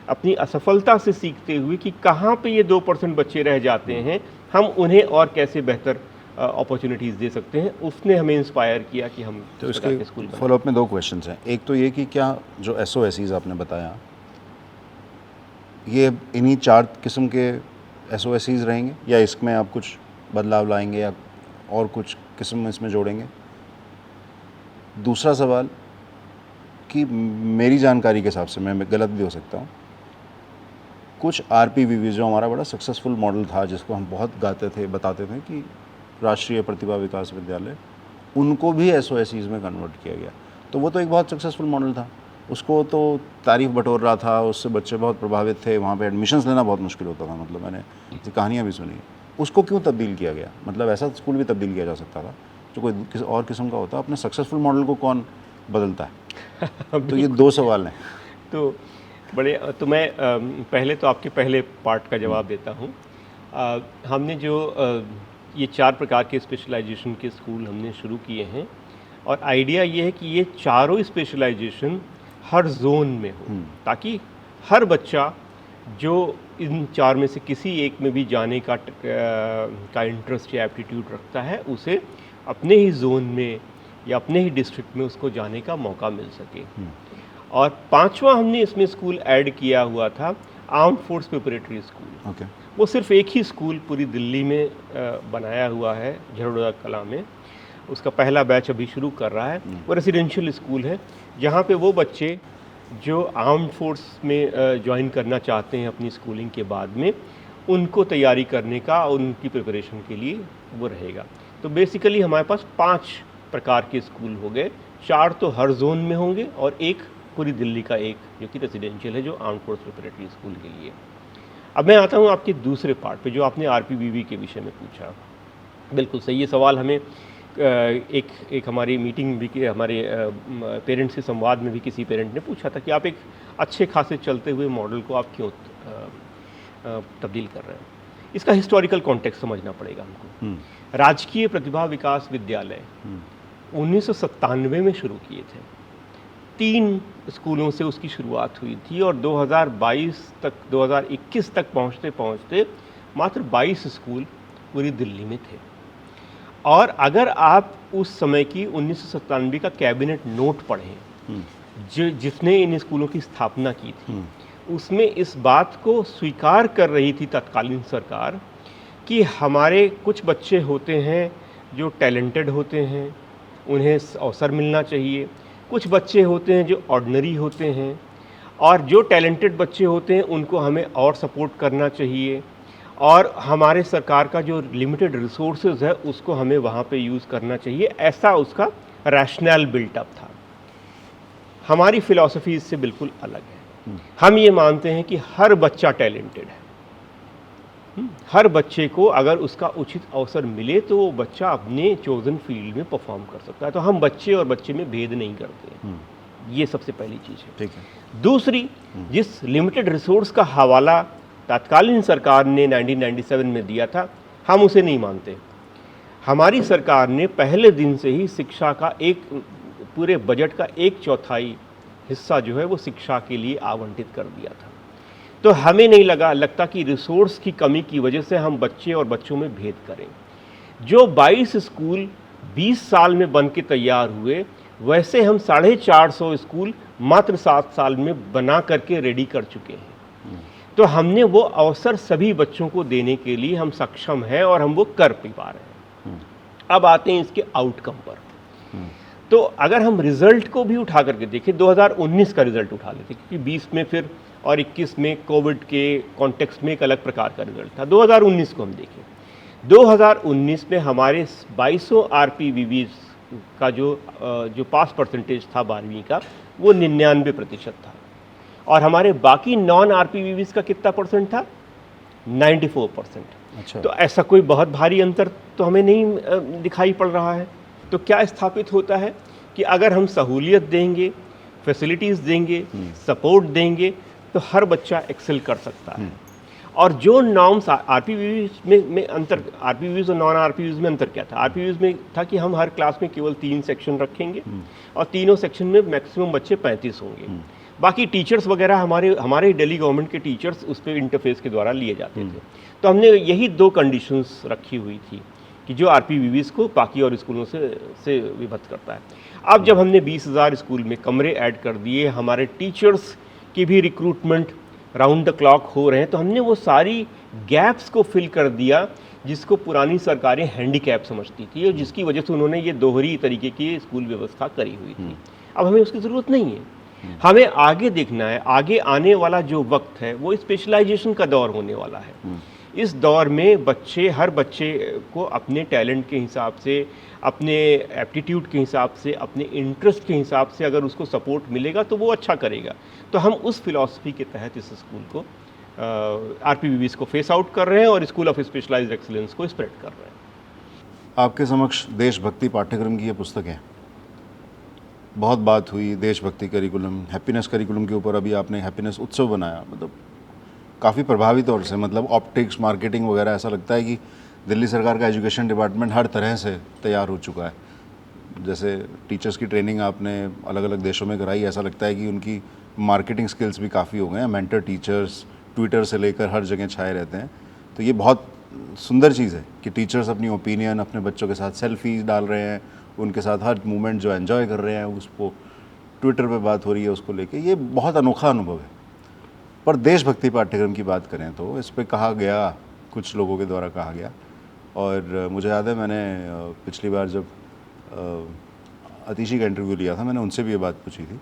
अपनी असफलता से सीखते हुए कि कहाँ पे ये 2% बच्चे रह जाते हैं, हम उन्हें और कैसे बेहतर अपॉर्चुनिटीज़ दे सकते हैं, उसने हमें इंस्पायर किया कि हम तो इस प्रकार के इसके स्कूल बनाएं। फॉलोअप में 2 क्वेश्चंस हैं। एक तो ये कि क्या जो SOSEs आपने बताया, ये इन्हीं 4 किस्म के SOSEs रहेंगे या इसमें आप कुछ बदलाव लाएंगे या और कुछ किस्म इसमें जोड़ेंगे? दूसरा सवाल कि मेरी जानकारी के हिसाब से, मैं गलत भी हो सकता हूँ, कुछ RPVV जो हमारा बड़ा सक्सेसफुल मॉडल था, जिसको हम बहुत गाते थे, बताते थे कि राष्ट्रीय प्रतिभा विकास विद्यालय, उनको भी SOSEs में कन्वर्ट किया गया। तो वो तो एक बहुत सक्सेसफुल मॉडल था, उसको तो तारीफ बटोर रहा था, उससे बच्चे बहुत प्रभावित थे, वहाँ पे एडमिशन्स लेना बहुत मुश्किल होता था, मतलब मैंने ऐसी कहानियाँ भी सुनी। उसको क्यों तब्दील किया गया? मतलब ऐसा स्कूल भी तब्दील किया जा सकता था जो कोई किसी और किस्म का होता। अपने सक्सेसफुल मॉडल को कौन बदलता है? तो ये 2 सवाल हैं। तो मैं पहले तो आपके पहले पार्ट का जवाब देता हूँ। हमने जो ये 4 प्रकार के स्पेशलाइजेशन के स्कूल हमने शुरू किए हैं, और आइडिया ये है कि ये चारों स्पेशलाइजेशन हर जोन में हो, ताकि हर बच्चा जो इन 4 में से किसी एक में भी जाने का इंटरेस्ट या एप्टीट्यूड रखता है, उसे अपने ही जोन में या अपने ही डिस्ट्रिक्ट में उसको जाने का मौका मिल सके। और 5वां हमने इसमें स्कूल ऐड किया हुआ था armed force preparatory school. Okay. वो सिर्फ एक ही स्कूल पूरी दिल्ली में बनाया हुआ है, झरोड़ा कला में। उसका पहला बैच अभी शुरू कर रहा है। वो रेसिडेंशियल स्कूल है, जहाँ पे वो बच्चे जो आर्म्ड फोर्स में ज्वाइन करना चाहते हैं अपनी स्कूलिंग के बाद में, उनको तैयारी करने का और उनकी प्रिपरेशन के लिए वो रहेगा। तो बेसिकली हमारे पास 5 प्रकार के स्कूल हो गए, 4 तो हर जोन में होंगे और एक पूरी दिल्ली का एक जो कि रेसिडेंशियल है, जो आर्म्ड फोर्स प्रिपरेटरी स्कूल के लिए। अब मैं आता हूँ आपके दूसरे पार्ट पे, जो आपने RPVV के विषय में पूछा। बिल्कुल सही, ये सवाल हमें एक हमारी मीटिंग भी की, हमारे पेरेंट्स के संवाद में भी किसी पेरेंट ने पूछा था कि आप एक अच्छे खासे चलते हुए मॉडल को आप क्यों तब्दील कर रहे हैं। इसका हिस्टोरिकल कॉन्टेक्स्ट समझना पड़ेगा हमको। राजकीय प्रतिभा विकास विद्यालय 1997 में शुरू किए थे, 3 स्कूलों से उसकी शुरुआत हुई थी, और 2021 तक पहुँचते पहुँचते मात्र 22 स्कूल पूरी दिल्ली में थे। और अगर आप उस समय की 1997 का कैबिनेट नोट पढ़ें, जिसने इन स्कूलों की स्थापना की थी, उसमें इस बात को स्वीकार कर रही थी तत्कालीन सरकार कि हमारे कुछ बच्चे होते हैं जो टैलेंटेड होते हैं, उन्हें अवसर मिलना चाहिए। कुछ बच्चे होते हैं जो ऑर्डिनरी होते हैं, और जो टैलेंटेड बच्चे होते हैं उनको हमें और सपोर्ट करना चाहिए, और हमारे सरकार का जो लिमिटेड रिसोर्सेज है उसको हमें वहाँ पे यूज़ करना चाहिए। ऐसा उसका रैशनल बिल्टअप था। हमारी फ़िलॉसफी इससे बिल्कुल अलग है। हम ये मानते हैं कि हर बच्चा टैलेंटेड है। हर बच्चे को अगर उसका उचित अवसर मिले तो वो बच्चा अपने चोजन फील्ड में परफॉर्म कर सकता है। तो हम बच्चे और बच्चे में भेद नहीं करते। ये सबसे पहली चीज़ है। ठीक है। दूसरी, जिस लिमिटेड रिसोर्स का हवाला तत्कालीन सरकार ने 1997 में दिया था, हम उसे नहीं मानते। हमारी सरकार ने पहले दिन से ही शिक्षा का पूरे बजट का 1/4 हिस्सा जो है वो शिक्षा के लिए आवंटित कर दिया था। तो हमें नहीं लगता कि रिसोर्स की कमी की वजह से हम बच्चे और बच्चों में भेद करें। जो 22 स्कूल 20 साल में बन के तैयार हुए, वैसे हम 450 स्कूल मात्र 7 साल में बना करके रेडी कर चुके हैं। तो हमने वो अवसर सभी बच्चों को देने के लिए हम सक्षम हैं, और हम वो कर भी पा रहे हैं। अब आते हैं इसके आउटकम पर। तो अगर हम रिज़ल्ट को भी उठा करके देखें, 2019 का रिज़ल्ट उठा लेते, क्योंकि 20 में फिर और 21 में कोविड के कॉन्टेक्स्ट में एक अलग प्रकार का रिजल्ट था। 2019 को हम देखें, 2019 में हमारे 2200 RPVVs का जो पास परसेंटेज था 12वीं का वो 99% था, और हमारे बाकी नॉन RPVVs का कितना परसेंट था? 94%। अच्छा। तो ऐसा कोई बहुत भारी अंतर तो हमें नहीं दिखाई पड़ रहा है। तो क्या स्थापित होता है कि अगर हम सहूलियत देंगे, फैसिलिटीज़ देंगे, सपोर्ट देंगे, तो हर बच्चा एक्सेल कर सकता है। और जो नॉर्म्स RPVVs में अंतर, RPVVs और नॉन RPVVs में अंतर क्या था? RPVVs में था कि हम हर क्लास में केवल 3 सेक्शन रखेंगे और तीनों सेक्शन में मैक्सिमम बच्चे 35 होंगे। बाकी टीचर्स वगैरह हमारे दिल्ली गवर्नमेंट के टीचर्स उस पर इंटरफेस के द्वारा लिए जाते थे। तो हमने यही 2 कंडीशंस रखी हुई थी कि जो RPVVs को बाकी और स्कूलों से विभक्त करता है। अब जब हमने 20,000 स्कूल में कमरे ऐड कर दिए, हमारे टीचर्स की भी रिक्रूटमेंट राउंड द क्लॉक हो रहे हैं, तो हमने वो सारी गैप्स को फिल कर दिया जिसको पुरानी सरकारें हैंडीकैप समझती थी और जिसकी वजह से उन्होंने ये दोहरी तरीके की स्कूल व्यवस्था करी हुई थी। अब हमें उसकी ज़रूरत नहीं है। हमें आगे देखना है, आगे आने वाला जो वक्त है वो स्पेशलाइजेशन का दौर होने वाला है। इस दौर में हर बच्चे को अपने टैलेंट के हिसाब से, अपने एप्टीट्यूड के हिसाब से, अपने इंटरेस्ट के हिसाब से अगर उसको सपोर्ट मिलेगा तो वो अच्छा करेगा। तो हम उस फिलॉसफी के तहत इस स्कूल को RPVVs को फेस आउट कर रहे हैं और स्कूल ऑफ स्पेशलाइज्ड एक्सीलेंस को स्प्रेड कर रहे हैं। आपके समक्ष देशभक्ति पाठ्यक्रम की ये पुस्तक है। बहुत बात हुई देशभक्ति करिकुलम, हैप्पीनेस करिकुलम के ऊपर अभी आपने हैप्पीनेस उत्सव बनाया, मतलब काफ़ी प्रभावी तौर से, मतलब ऑप्टिक्स, मार्केटिंग वगैरह, ऐसा लगता है कि दिल्ली सरकार का एजुकेशन डिपार्टमेंट हर तरह से तैयार हो चुका है। जैसे टीचर्स की ट्रेनिंग आपने अलग अलग देशों में कराई, ऐसा लगता है कि उनकी मार्केटिंग स्किल्स भी काफ़ी हो गए हैं। मेंटर टीचर्स ट्विटर से लेकर हर जगह छाए रहते हैं। तो ये बहुत सुंदर चीज़ है कि टीचर्स अपनी ओपिनियन अपने बच्चों के साथ सेल्फीज डाल रहे हैं, उनके साथ हर मोमेंट जो एंजॉय कर रहे हैं उसको ट्विटर पे बात हो रही है उसको लेके। ये बहुत अनोखा अनुभव है। पर देशभक्ति पाठ्यक्रम की बात करें तो इस पे कहा गया, कुछ लोगों के द्वारा कहा गया, और मुझे याद है मैंने पिछली बार जब अतिशी का इंटरव्यू लिया था, मैंने उनसे भी ये बात पूछी थी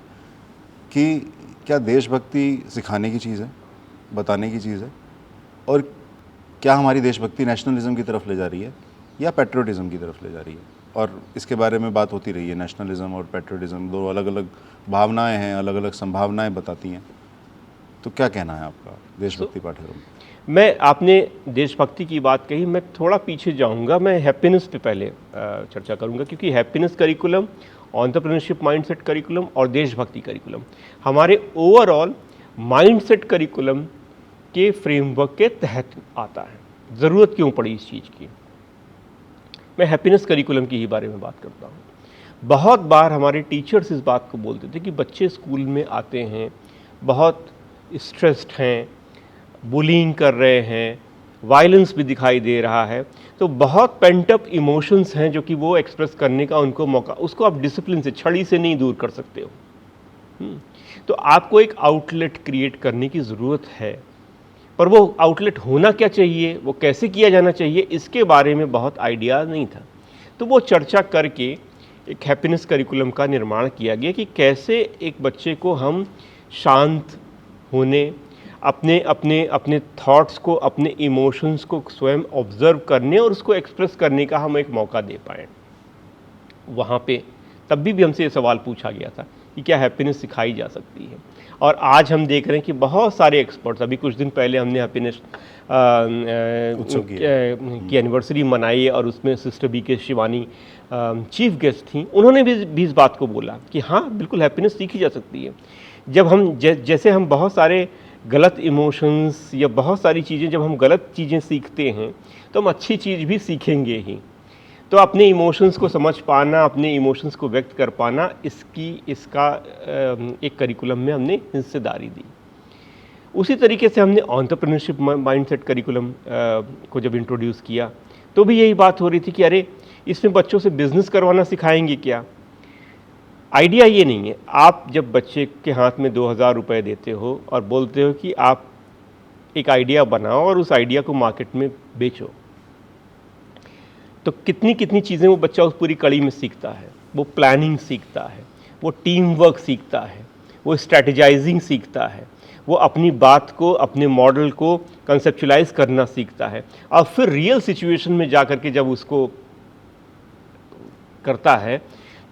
कि क्या देशभक्ति सिखाने की चीज़ है, बताने की चीज़ है, और क्या हमारी देशभक्ति नेशनलिज्म की तरफ ले जा रही है या पेट्रियोटिज्म की तरफ ले जा रही है। और इसके बारे में बात होती रही है। नेशनलिज्म और पेट्रियोटिज्म दो अलग अलग भावनाएं हैं, अलग अलग संभावनाएं बताती हैं। तो क्या कहना है आपका देशभक्ति पाठ्यक्रम? मैं, आपने देशभक्ति की बात कही, मैं थोड़ा पीछे जाऊंगा। मैं हैप्पीनेस पे पहले चर्चा करूंगा, क्योंकि happiness curriculum, entrepreneurship mindset curriculum और देशभक्ति करिकुलम हमारे ओवरऑल माइंडसेट करिकुलम के फ्रेमवर्क के तहत आता है। ज़रूरत क्यों पड़ी इस चीज़ की? मैं हैप्पीनेस करिकुलम की ही बारे में बात करता हूँ। बहुत बार हमारे टीचर्स इस बात को बोलते थे कि बच्चे स्कूल में आते हैं, बहुत स्ट्रेस्ड हैं, बुलिंग कर रहे हैं, वायलेंस भी दिखाई दे रहा है, तो बहुत पेंट अप इमोशंस हैं जो कि वो एक्सप्रेस करने का उनको मौका, उसको आप डिसिप्लिन से, छड़ी से नहीं दूर कर सकते हो। तो आपको एक आउटलेट क्रिएट करने की ज़रूरत है, पर वो आउटलेट होना क्या चाहिए, वो कैसे किया जाना चाहिए, इसके बारे में बहुत आइडिया नहीं था। तो वो चर्चा करके एक हैप्पीनेस करिकुलम का निर्माण किया गया कि कैसे एक बच्चे को हम शांत होने, अपने अपने अपने थॉट्स को, अपने इमोशंस को स्वयं ऑब्जर्व करने और उसको एक्सप्रेस करने का हम एक मौका दे पाएँ। वहाँ पे तब भी हमसे ये सवाल पूछा गया था कि क्या हैप्पीनेस सिखाई जा सकती है। और आज हम देख रहे हैं कि बहुत सारे एक्सपर्ट्स, अभी कुछ दिन पहले हमने हैप्पीनेस की एनिवर्सरी मनाई और उसमें sister BK Shivani chief guest थी। उन्होंने भी इस बात को बोला कि हाँ, बिल्कुल हैप्पीनेस सीखी जा सकती है। जब हम जैसे हम बहुत सारे गलत इमोशंस या बहुत सारी चीज़ें, जब हम गलत चीज़ें सीखते हैं तो हम अच्छी चीज़ भी सीखेंगे ही। तो अपने इमोशंस को समझ पाना, अपने इमोशंस को व्यक्त कर पाना, इसका एक करिकुलम में हमने हिस्सेदारी दी। उसी तरीके से हमने एंटरप्रेन्योरशिप माइंडसेट करिकुलम को जब इंट्रोड्यूस किया तो भी यही बात हो रही थी कि अरे, इसमें बच्चों से बिजनेस करवाना सिखाएंगे क्या? आइडिया ये नहीं है। आप जब बच्चे के हाथ में 2000 रुपये देते हो और बोलते हो कि आप एक आइडिया बनाओ और उस आइडिया को मार्केट में बेचो, तो कितनी कितनी चीज़ें वो बच्चा उस पूरी कड़ी में सीखता है। वो प्लानिंग सीखता है, वो टीम वर्क सीखता है, वो स्ट्रैटेजाइजिंग सीखता है, वो अपनी बात को, अपने मॉडल को कंसेप्चुलाइज करना सीखता है और फिर रियल सिचुएशन में जा कर के जब उसको करता है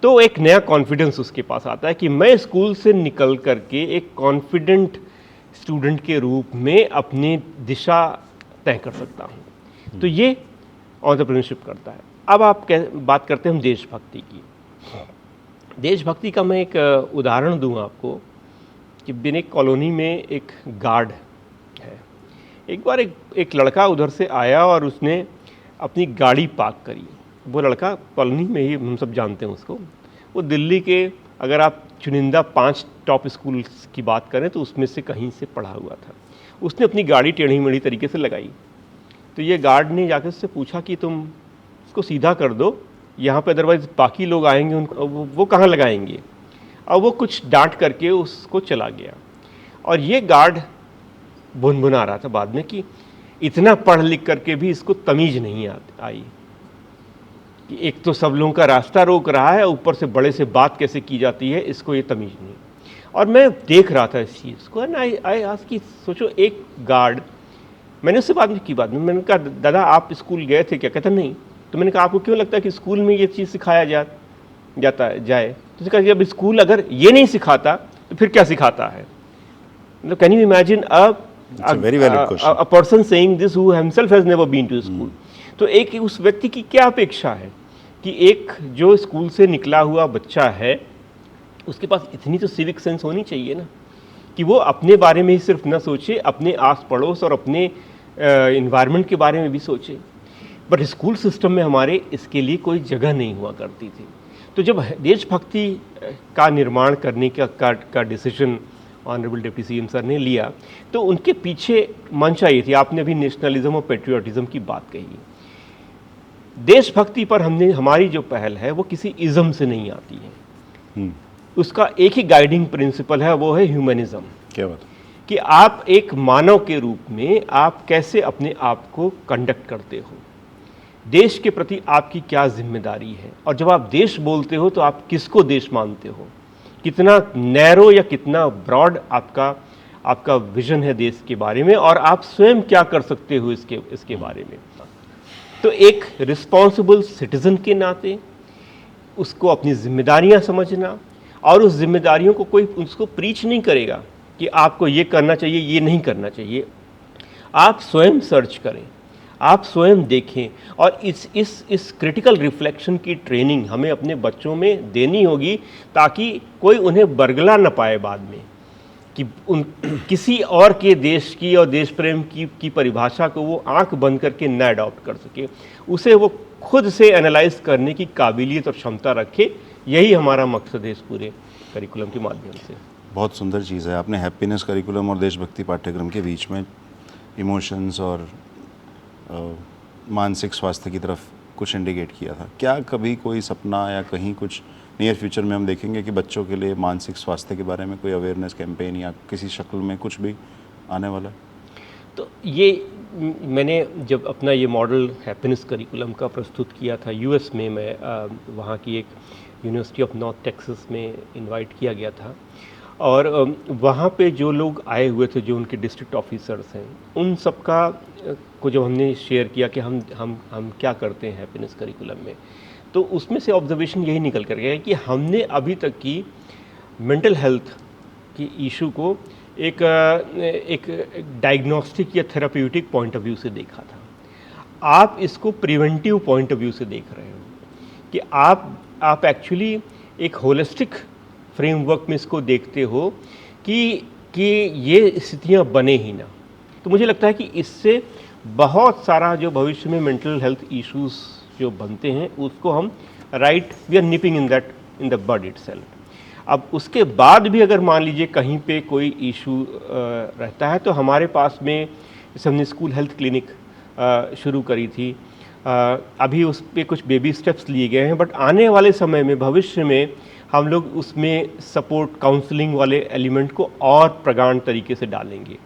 तो एक नया कॉन्फिडेंस उसके पास आता है कि मैं स्कूल से निकल करके एक कॉन्फिडेंट स्टूडेंट के रूप में अपनी दिशा तय कर सकता हूँ। तो ये एंटरप्रेन्योरशिप करता है। अब आप बात करते हैं हम देशभक्ति की। देशभक्ति का मैं एक उदाहरण दूँ आपको कि बिनेक कॉलोनी में एक गार्ड है। एक बार एक लड़का उधर से आया और उसने अपनी गाड़ी पार्क करी। वो लड़का कॉलोनी में ही, हम सब जानते हैं उसको, वो दिल्ली के अगर आप चुनिंदा 5 टॉप स्कूल्स की बात करें तो उसमें से कहीं से पढ़ा हुआ था। उसने अपनी गाड़ी टेढ़ी मेढ़ी तरीके से लगाई तो ये गार्ड ने जाकर उससे पूछा कि तुम इसको सीधा कर दो, यहाँ पे अदरवाइज़ बाकी लोग आएंगे, उनको वो कहाँ लगाएंगे। और वो कुछ डांट करके उसको चला गया। और ये गार्ड भुनभुना रहा था बाद में कि इतना पढ़ लिख करके भी इसको तमीज़ नहीं आई कि एक तो सब लोगों का रास्ता रोक रहा है, ऊपर से बड़े से बात कैसे की जाती है, इसको ये तमीज़ नहीं। और मैं देख रहा था इस चीज़ को एंड आई आस्क्ड कि सोचो एक गार्ड, मैंने उससे बात की बात में मैंने कहा दादा आप स्कूल गए थे क्या? कहता नहीं। तो मैंने कहा आपको क्यों लगता है कि स्कूल में ये चीज़ सिखाया जाए? तो उसने कहा जब स्कूल अगर ये नहीं सिखाता तो फिर क्या सिखाता है? मतलब can you imagine a person saying this who himself has never been to school? तो एक उस व्यक्ति की क्या अपेक्षा है कि एक जो स्कूल से निकला हुआ बच्चा है उसके पास इतनी तो सिविक सेंस होनी चाहिए ना कि वो अपने बारे में ही सिर्फ ना सोचे, अपने आस पड़ोस और अपने इन्वायरमेंट के बारे में भी सोचे। बट स्कूल सिस्टम में हमारे इसके लिए कोई जगह नहीं हुआ करती थी। तो जब देशभक्ति का निर्माण करने का decision honourable deputy CM sir ने लिया तो उनके पीछे मंशा ये थी, आपने अभी नेशनलिज्म और पेट्रियाटिज्म की बात कही। देशभक्ति पर हमारी जो पहल है वो किसी इज़म से नहीं आती है। उसका एक ही गाइडिंग प्रिंसिपल है, वो है ह्यूमनिज्म। क्या बात? कि आप एक मानव के रूप में आप कैसे अपने आप को कंडक्ट करते हो, देश के प्रति आपकी क्या जिम्मेदारी है, और जब आप देश बोलते हो तो आप किसको देश मानते हो, कितना नैरो या कितना ब्रॉड आपका विजन है देश के बारे में, और आप स्वयं क्या कर सकते हो इसके बारे में। तो एक रिस्पॉन्सिबल सिटीजन के नाते उसको अपनी जिम्मेदारियां समझना, और उस जिम्मेदारियों को कोई उसको प्रीच नहीं करेगा कि आपको ये करना चाहिए, ये नहीं करना चाहिए। आप स्वयं सर्च करें, आप स्वयं देखें, और इस क्रिटिकल रिफ्लेक्शन की ट्रेनिंग हमें अपने बच्चों में देनी होगी ताकि कोई उन्हें बरगला न पाए बाद में कि किसी और के देश की और देश प्रेम की परिभाषा को वो आंख बंद करके न अडॉप्ट कर सके, उसे वो खुद से एनालाइज करने की काबिलियत और क्षमता रखे। यही हमारा मकसद है इस पूरे करिकुलम के माध्यम से। बहुत सुंदर चीज़ है। आपने हैप्पीनेस करिकुलम और देशभक्ति पाठ्यक्रम के बीच में इमोशंस और मानसिक स्वास्थ्य की तरफ कुछ इंडिकेट किया था। क्या कभी कोई सपना या कहीं कुछ नियर फ्यूचर में हम देखेंगे कि बच्चों के लिए मानसिक स्वास्थ्य के बारे में कोई अवेयरनेस कैंपेन या किसी शक्ल में कुछ भी आने वाला? तो ये मैंने जब अपना ये मॉडल हैप्पीनेस करिकुलम का प्रस्तुत किया था यूएस में, मैं वहाँ की एक यूनिवर्सिटी ऑफ नॉर्थ टेक्सास में इनवाइट किया गया था, और वहाँ पे जो लोग आए हुए थे, जो उनके डिस्ट्रिक्ट ऑफिसर्स हैं, उन सब का को जब हमने शेयर किया कि हम क्या करते हैं हैप्पीनेस करिकुलम में, तो उसमें से ऑब्जर्वेशन यही निकल कर गया कि हमने अभी तक की मेंटल हेल्थ की इशू को एक डायग्नोस्टिक या थेराप्यूटिक पॉइंट ऑफ व्यू से देखा था। आप इसको प्रिवेंटिव पॉइंट ऑफ व्यू से देख रहे हो कि आप एक्चुअली एक होलिस्टिक फ्रेमवर्क में इसको देखते हो कि ये स्थितियाँ बने ही ना। तो मुझे लगता है कि इससे बहुत सारा जो भविष्य में मेंटल हेल्थ इश्यूज जो बनते हैं उसको हम we are nipping in the bud itself. अब उसके बाद भी अगर मान लीजिए कहीं पे कोई इशू रहता है तो हमारे पास में जैसे हमने स्कूल हेल्थ क्लिनिक शुरू करी थी, अभी उस पर कुछ बेबी स्टेप्स लिए गए हैं, बट आने वाले समय में भविष्य में हम लोग उसमें सपोर्ट काउंसलिंग वाले एलिमेंट को और प्रगाढ़ तरीके से डालेंगे,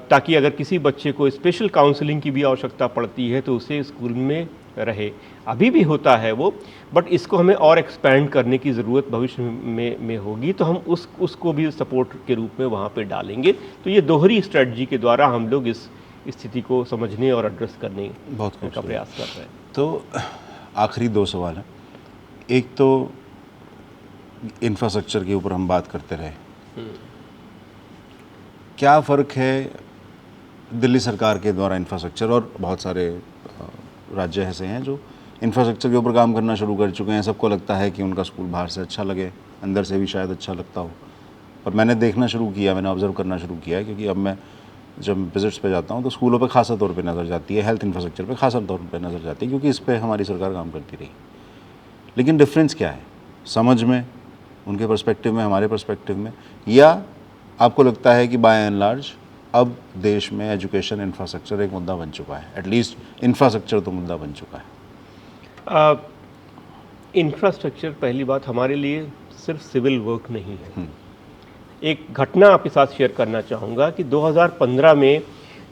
ताकि अगर किसी बच्चे को स्पेशल काउंसलिंग की भी आवश्यकता पड़ती है तो उसे स्कूल में रहे, अभी भी होता है वो, बट इसको हमें और एक्सपैंड करने की ज़रूरत भविष्य में होगी, तो हम उसको भी सपोर्ट के रूप में वहाँ पे डालेंगे। तो ये दोहरी स्ट्रेटजी के द्वारा हम लोग इस स्थिति को समझने और एड्रेस करने बहुत का प्रयास कर रहे हैं। तो आखिरी 2 सवाल हैं। एक तो इंफ्रास्ट्रक्चर के ऊपर हम बात करते रहे, क्या फ़र्क है दिल्ली सरकार के द्वारा इंफ्रास्ट्रक्चर, और बहुत सारे राज्य ऐसे हैं जो इंफ्रास्ट्रक्चर के ऊपर काम करना शुरू कर चुके हैं। सबको लगता है कि उनका स्कूल बाहर से अच्छा लगे, अंदर से भी शायद अच्छा लगता हो, पर मैंने देखना शुरू किया, मैंने ऑब्ज़र्व करना शुरू किया है, क्योंकि अब मैं जब विजिट्स पे जाता हूँ तो स्कूलों पे खासा तौर पे नज़र जाती है, हेल्थ इंफ्रास्ट्रक्चर पे खासा तौर पे नज़र जाती है, क्योंकि इस पे हमारी सरकार काम करती रही। लेकिन डिफरेंस क्या है समझ में, उनके पर्सपेक्टिव में, हमारे पर्सपेक्टिव में, या आपको लगता है कि बाय एंड लार्ज अब देश में एजुकेशन इंफ्रास्ट्रक्चर एक मुद्दा बन चुका है, एटलीस्ट इंफ्रास्ट्रक्चर तो मुद्दा बन चुका है? इंफ्रास्ट्रक्चर पहली बात हमारे लिए सिर्फ सिविल वर्क नहीं है। एक घटना आपके साथ शेयर करना चाहूँगा कि 2015 में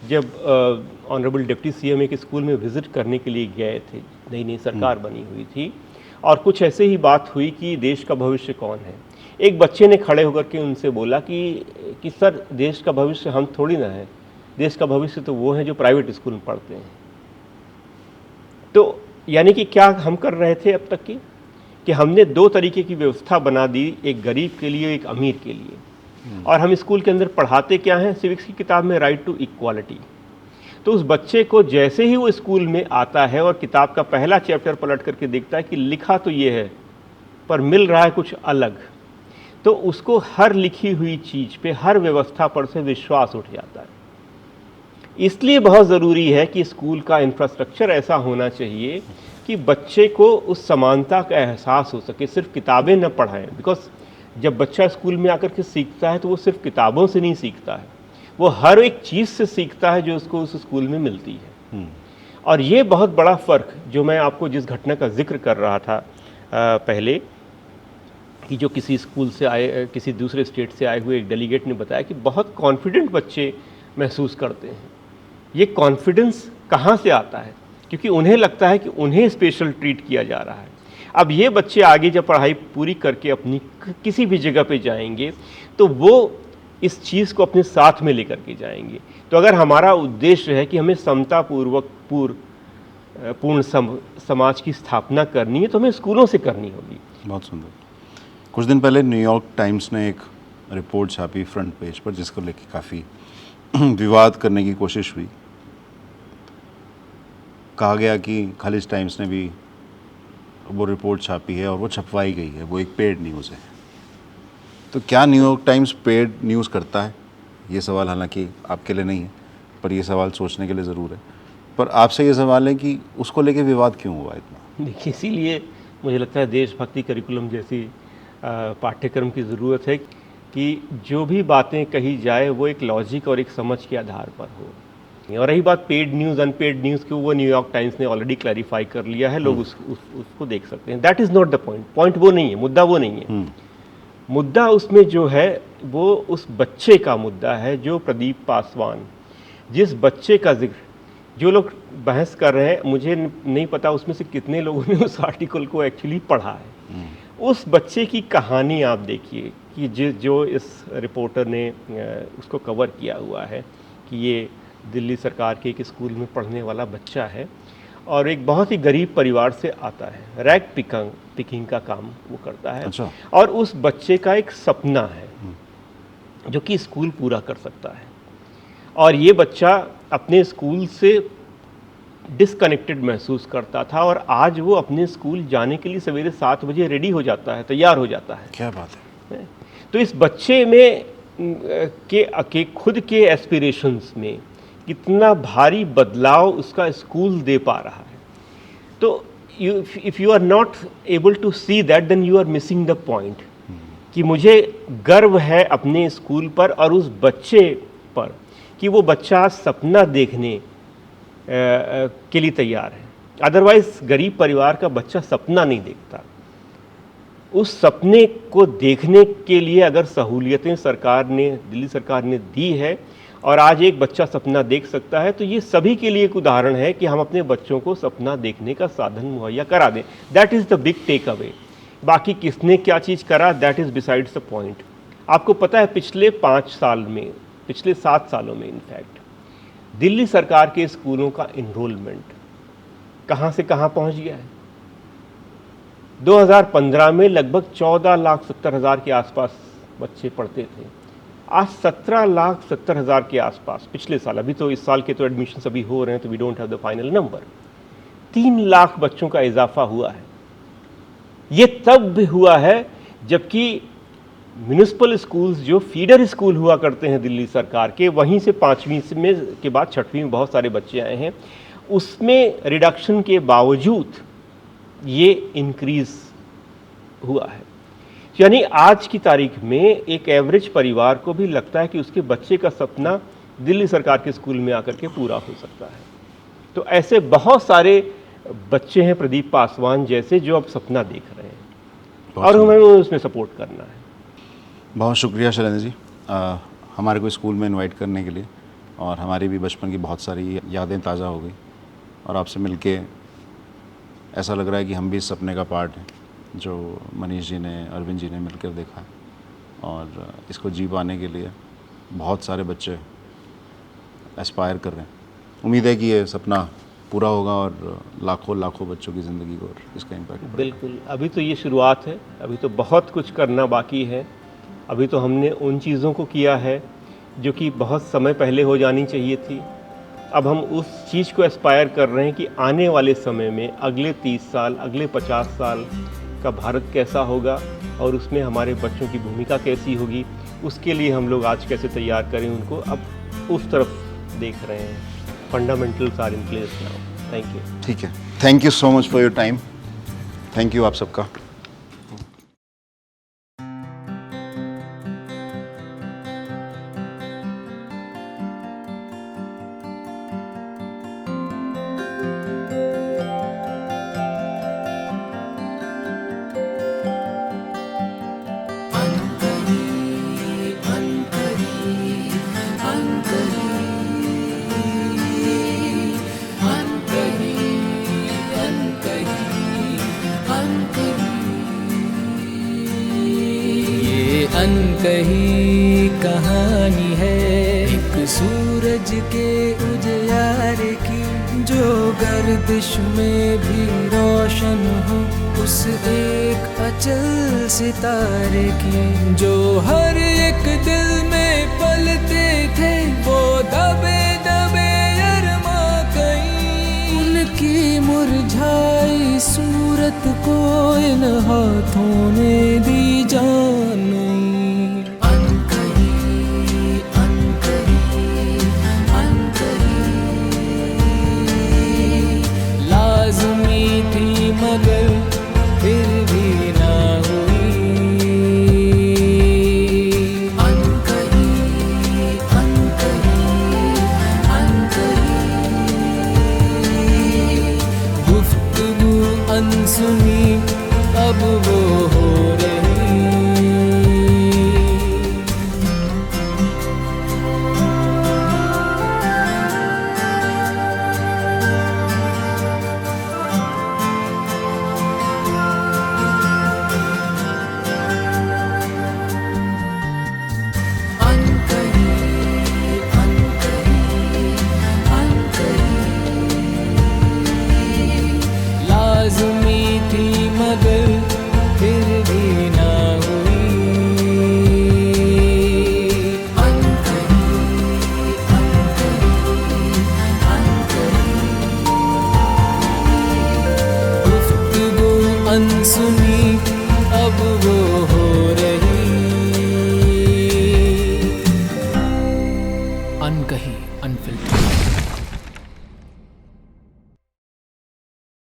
जब ऑनरेबल डिप्टी सीएम एक स्कूल में विज़िट करने के लिए गए थे, नई नई सरकार बनी हुई थी, और कुछ ऐसे ही बात हुई कि देश का भविष्य कौन है। एक बच्चे ने खड़े होकर के उनसे बोला कि सर, देश का भविष्य हम थोड़ी ना है, देश का भविष्य तो वो हैं जो प्राइवेट स्कूल में पढ़ते हैं। तो यानी कि क्या हम कर रहे थे अब तक कि हमने 2 तरीके की व्यवस्था बना दी, एक गरीब के लिए, एक अमीर के लिए। और हम स्कूल के अंदर पढ़ाते क्या हैं, सिविक्स की किताब में राइट टू इक्वालिटी। तो उस बच्चे को जैसे ही वो स्कूल में आता है और किताब का पहला चैप्टर पलट करके देखता है कि लिखा तो ये है पर मिल रहा है कुछ अलग, तो उसको हर लिखी हुई चीज़ पे, हर व्यवस्था पर से विश्वास उठ जाता है। इसलिए बहुत ज़रूरी है कि स्कूल का इंफ्रास्ट्रक्चर ऐसा होना चाहिए कि बच्चे को उस समानता का एहसास हो सके, सिर्फ किताबें न पढ़ाएं। बिकॉज जब बच्चा स्कूल में आकर के सीखता है तो वो सिर्फ किताबों से नहीं सीखता है, वो हर एक चीज़ से सीखता है जो उसको उस स्कूल में मिलती है। और ये बहुत बड़ा फ़र्क, जो मैं आपको जिस घटना का जिक्र कर रहा था पहले, कि जो किसी स्कूल से आए, किसी दूसरे स्टेट से आए हुए एक डेलीगेट ने बताया कि बहुत कॉन्फिडेंट बच्चे महसूस करते हैं। ये कॉन्फिडेंस कहाँ से आता है? क्योंकि उन्हें लगता है कि उन्हें स्पेशल ट्रीट किया जा रहा है। अब ये बच्चे आगे जब पढ़ाई पूरी करके अपनी किसी भी जगह पे जाएंगे तो वो इस चीज़ को अपने साथ में लेकर के जाएंगे। तो अगर हमारा उद्देश्य है कि हमें समतापूर्वक पूर्ण समाज की स्थापना करनी है तो हमें स्कूलों से करनी होगी। बहुत सुंदर। कुछ दिन पहले न्यूयॉर्क टाइम्स ने एक रिपोर्ट छापी फ्रंट पेज पर, जिसको लेकर काफ़ी विवाद करने की कोशिश हुई। कहा गया कि खालिज टाइम्स ने भी वो रिपोर्ट छापी है और वो छपवाई गई है, वो एक पेड न्यूज़ है। तो क्या न्यूयॉर्क टाइम्स पेड न्यूज़ करता है? ये सवाल हालांकि आपके लिए नहीं है, पर ये सवाल सोचने के लिए ज़रूर है। पर आपसे ये सवाल है कि उसको लेके विवाद क्यों हुआ इतना? देखिए, इसीलिए मुझे लगता है देशभक्ति करिकुलम जैसी पाठ्यक्रम की ज़रूरत है कि जो भी बातें कही जाए वो एक लॉजिक और एक समझ के आधार पर हो। और रही बात पेड न्यूज़ अनपेड न्यूज़ की, वो न्यूयॉर्क टाइम्स ने ऑलरेडी क्लैरिफाई कर लिया है, लोग उसको देख सकते हैं। That is not the point. Point वो नहीं है, मुद्दा वो नहीं है। मुद्दा उसमें जो है वो उस बच्चे का मुद्दा है, जो प्रदीप पासवान, जिस बच्चे का जिक्र जो लोग बहस कर रहे हैं, मुझे नहीं पता उसमें से कितने लोगों ने उस आर्टिकल को एक्चुअली पढ़ा है। उस बच्चे की कहानी आप देखिए कि जो इस रिपोर्टर ने उसको कवर किया हुआ है कि ये दिल्ली सरकार के एक स्कूल में पढ़ने वाला बच्चा है और एक बहुत ही गरीब परिवार से आता है, रैग पिकिंग का काम वो करता है। अच्छा। और उस बच्चे का एक सपना है जो कि स्कूल पूरा कर सकता है, और ये बच्चा अपने स्कूल से डिसकनेक्टेड महसूस करता था और आज वो अपने स्कूल जाने के लिए सवेरे 7 बजे रेडी हो जाता है, तैयार हो जाता है। क्या बात है। तो इस बच्चे में के खुद के एस्पिरेशंस में कितना भारी बदलाव उसका स्कूल दे पा रहा है। तो if you are not able to see that, then you are missing the point कि मुझे गर्व है अपने स्कूल पर और उस बच्चे पर कि वो बच्चा सपना देखने के लिए तैयार है। अदरवाइज गरीब परिवार का बच्चा सपना नहीं देखता। उस सपने को देखने के लिए अगर सहूलियतें दिल्ली सरकार ने दी है और आज एक बच्चा सपना देख सकता है, तो ये सभी के लिए एक उदाहरण है कि हम अपने बच्चों को सपना देखने का साधन मुहैया करा दें। That is the big tech away. बाकी किसने क्या चीज़ करा, that is besides the point. आपको पता है पिछले 7 सालों में इनफैक्ट दिल्ली सरकार के स्कूलों का इनरोलमेंट कहाँ से कहाँ पहुँच गया है। 2015 में लगभग 14,70,000 के आसपास बच्चे पढ़ते थे, आज 17,70,000 के आसपास पिछले साल। अभी तो इस साल के तो एडमिशन अभी हो रहे हैं, तो we don't have the final number. 3 lakh बच्चों का इजाफा हुआ है। ये तब भी हुआ है जबकि म्यूनिसिपल स्कूल्स जो फीडर स्कूल हुआ करते हैं दिल्ली सरकार के, वहीं से 5वीं में के बाद 6वीं में बहुत सारे बच्चे आए हैं, उसमें रिडक्शन के बावजूद ये इंक्रीज हुआ है। यानी आज की तारीख में एक एवरेज परिवार को भी लगता है कि उसके बच्चे का सपना दिल्ली सरकार के स्कूल में आकर के पूरा हो सकता है। तो ऐसे बहुत सारे बच्चे हैं प्रदीप पासवान जैसे, जो अब सपना देख रहे हैं और हमें उसमें सपोर्ट करना है। बहुत शुक्रिया शैलेंद्र जी, हमारे को स्कूल में इनवाइट करने के लिए, और हमारी भी बचपन की बहुत सारी यादें ताज़ा हो गई, और आपसे मिलके ऐसा लग रहा है कि हम भी इस सपने का पार्ट हैं जो मनीष जी ने, अरविंद जी ने मिलकर देखा है, और इसको जी पाने के लिए बहुत सारे बच्चे एस्पायर कर रहे हैं। उम्मीद है कि ये सपना पूरा होगा और लाखों लाखों बच्चों की ज़िंदगी को इसका इम्पैक्ट पड़ेगा। बिल्कुल, अभी तो ये शुरुआत है, अभी तो बहुत कुछ करना बाकी है। अभी तो हमने उन चीज़ों को किया है जो कि बहुत समय पहले हो जानी चाहिए थी। अब हम उस चीज़ को एस्पायर कर रहे हैं कि आने वाले समय में अगले 30 साल, अगले 50 साल का भारत कैसा होगा और उसमें हमारे बच्चों की भूमिका कैसी होगी, उसके लिए हम लोग आज कैसे तैयार करें उनको, अब उस तरफ देख रहे हैं। Fundamentals are in place now. Thank you. ठीक है, thank you so much for your time. Thank you आप सबका। अनकही कहानी है एक सूरज के उजियारे की, जो गर्दिश में भी रोशन हो, उस एक अचल सितारे की, जो हर एक दिल में पलते थे वो दबे दबे अरमा कहीं, उनकी मुरझाई सूरत को इन हाथों ने दी जान। मगर फिर भी ना हुई, अनकही अनकही अनकही, गुफ्तगू अनसुनी अब वो हो रही। अनसुनी अब वो हो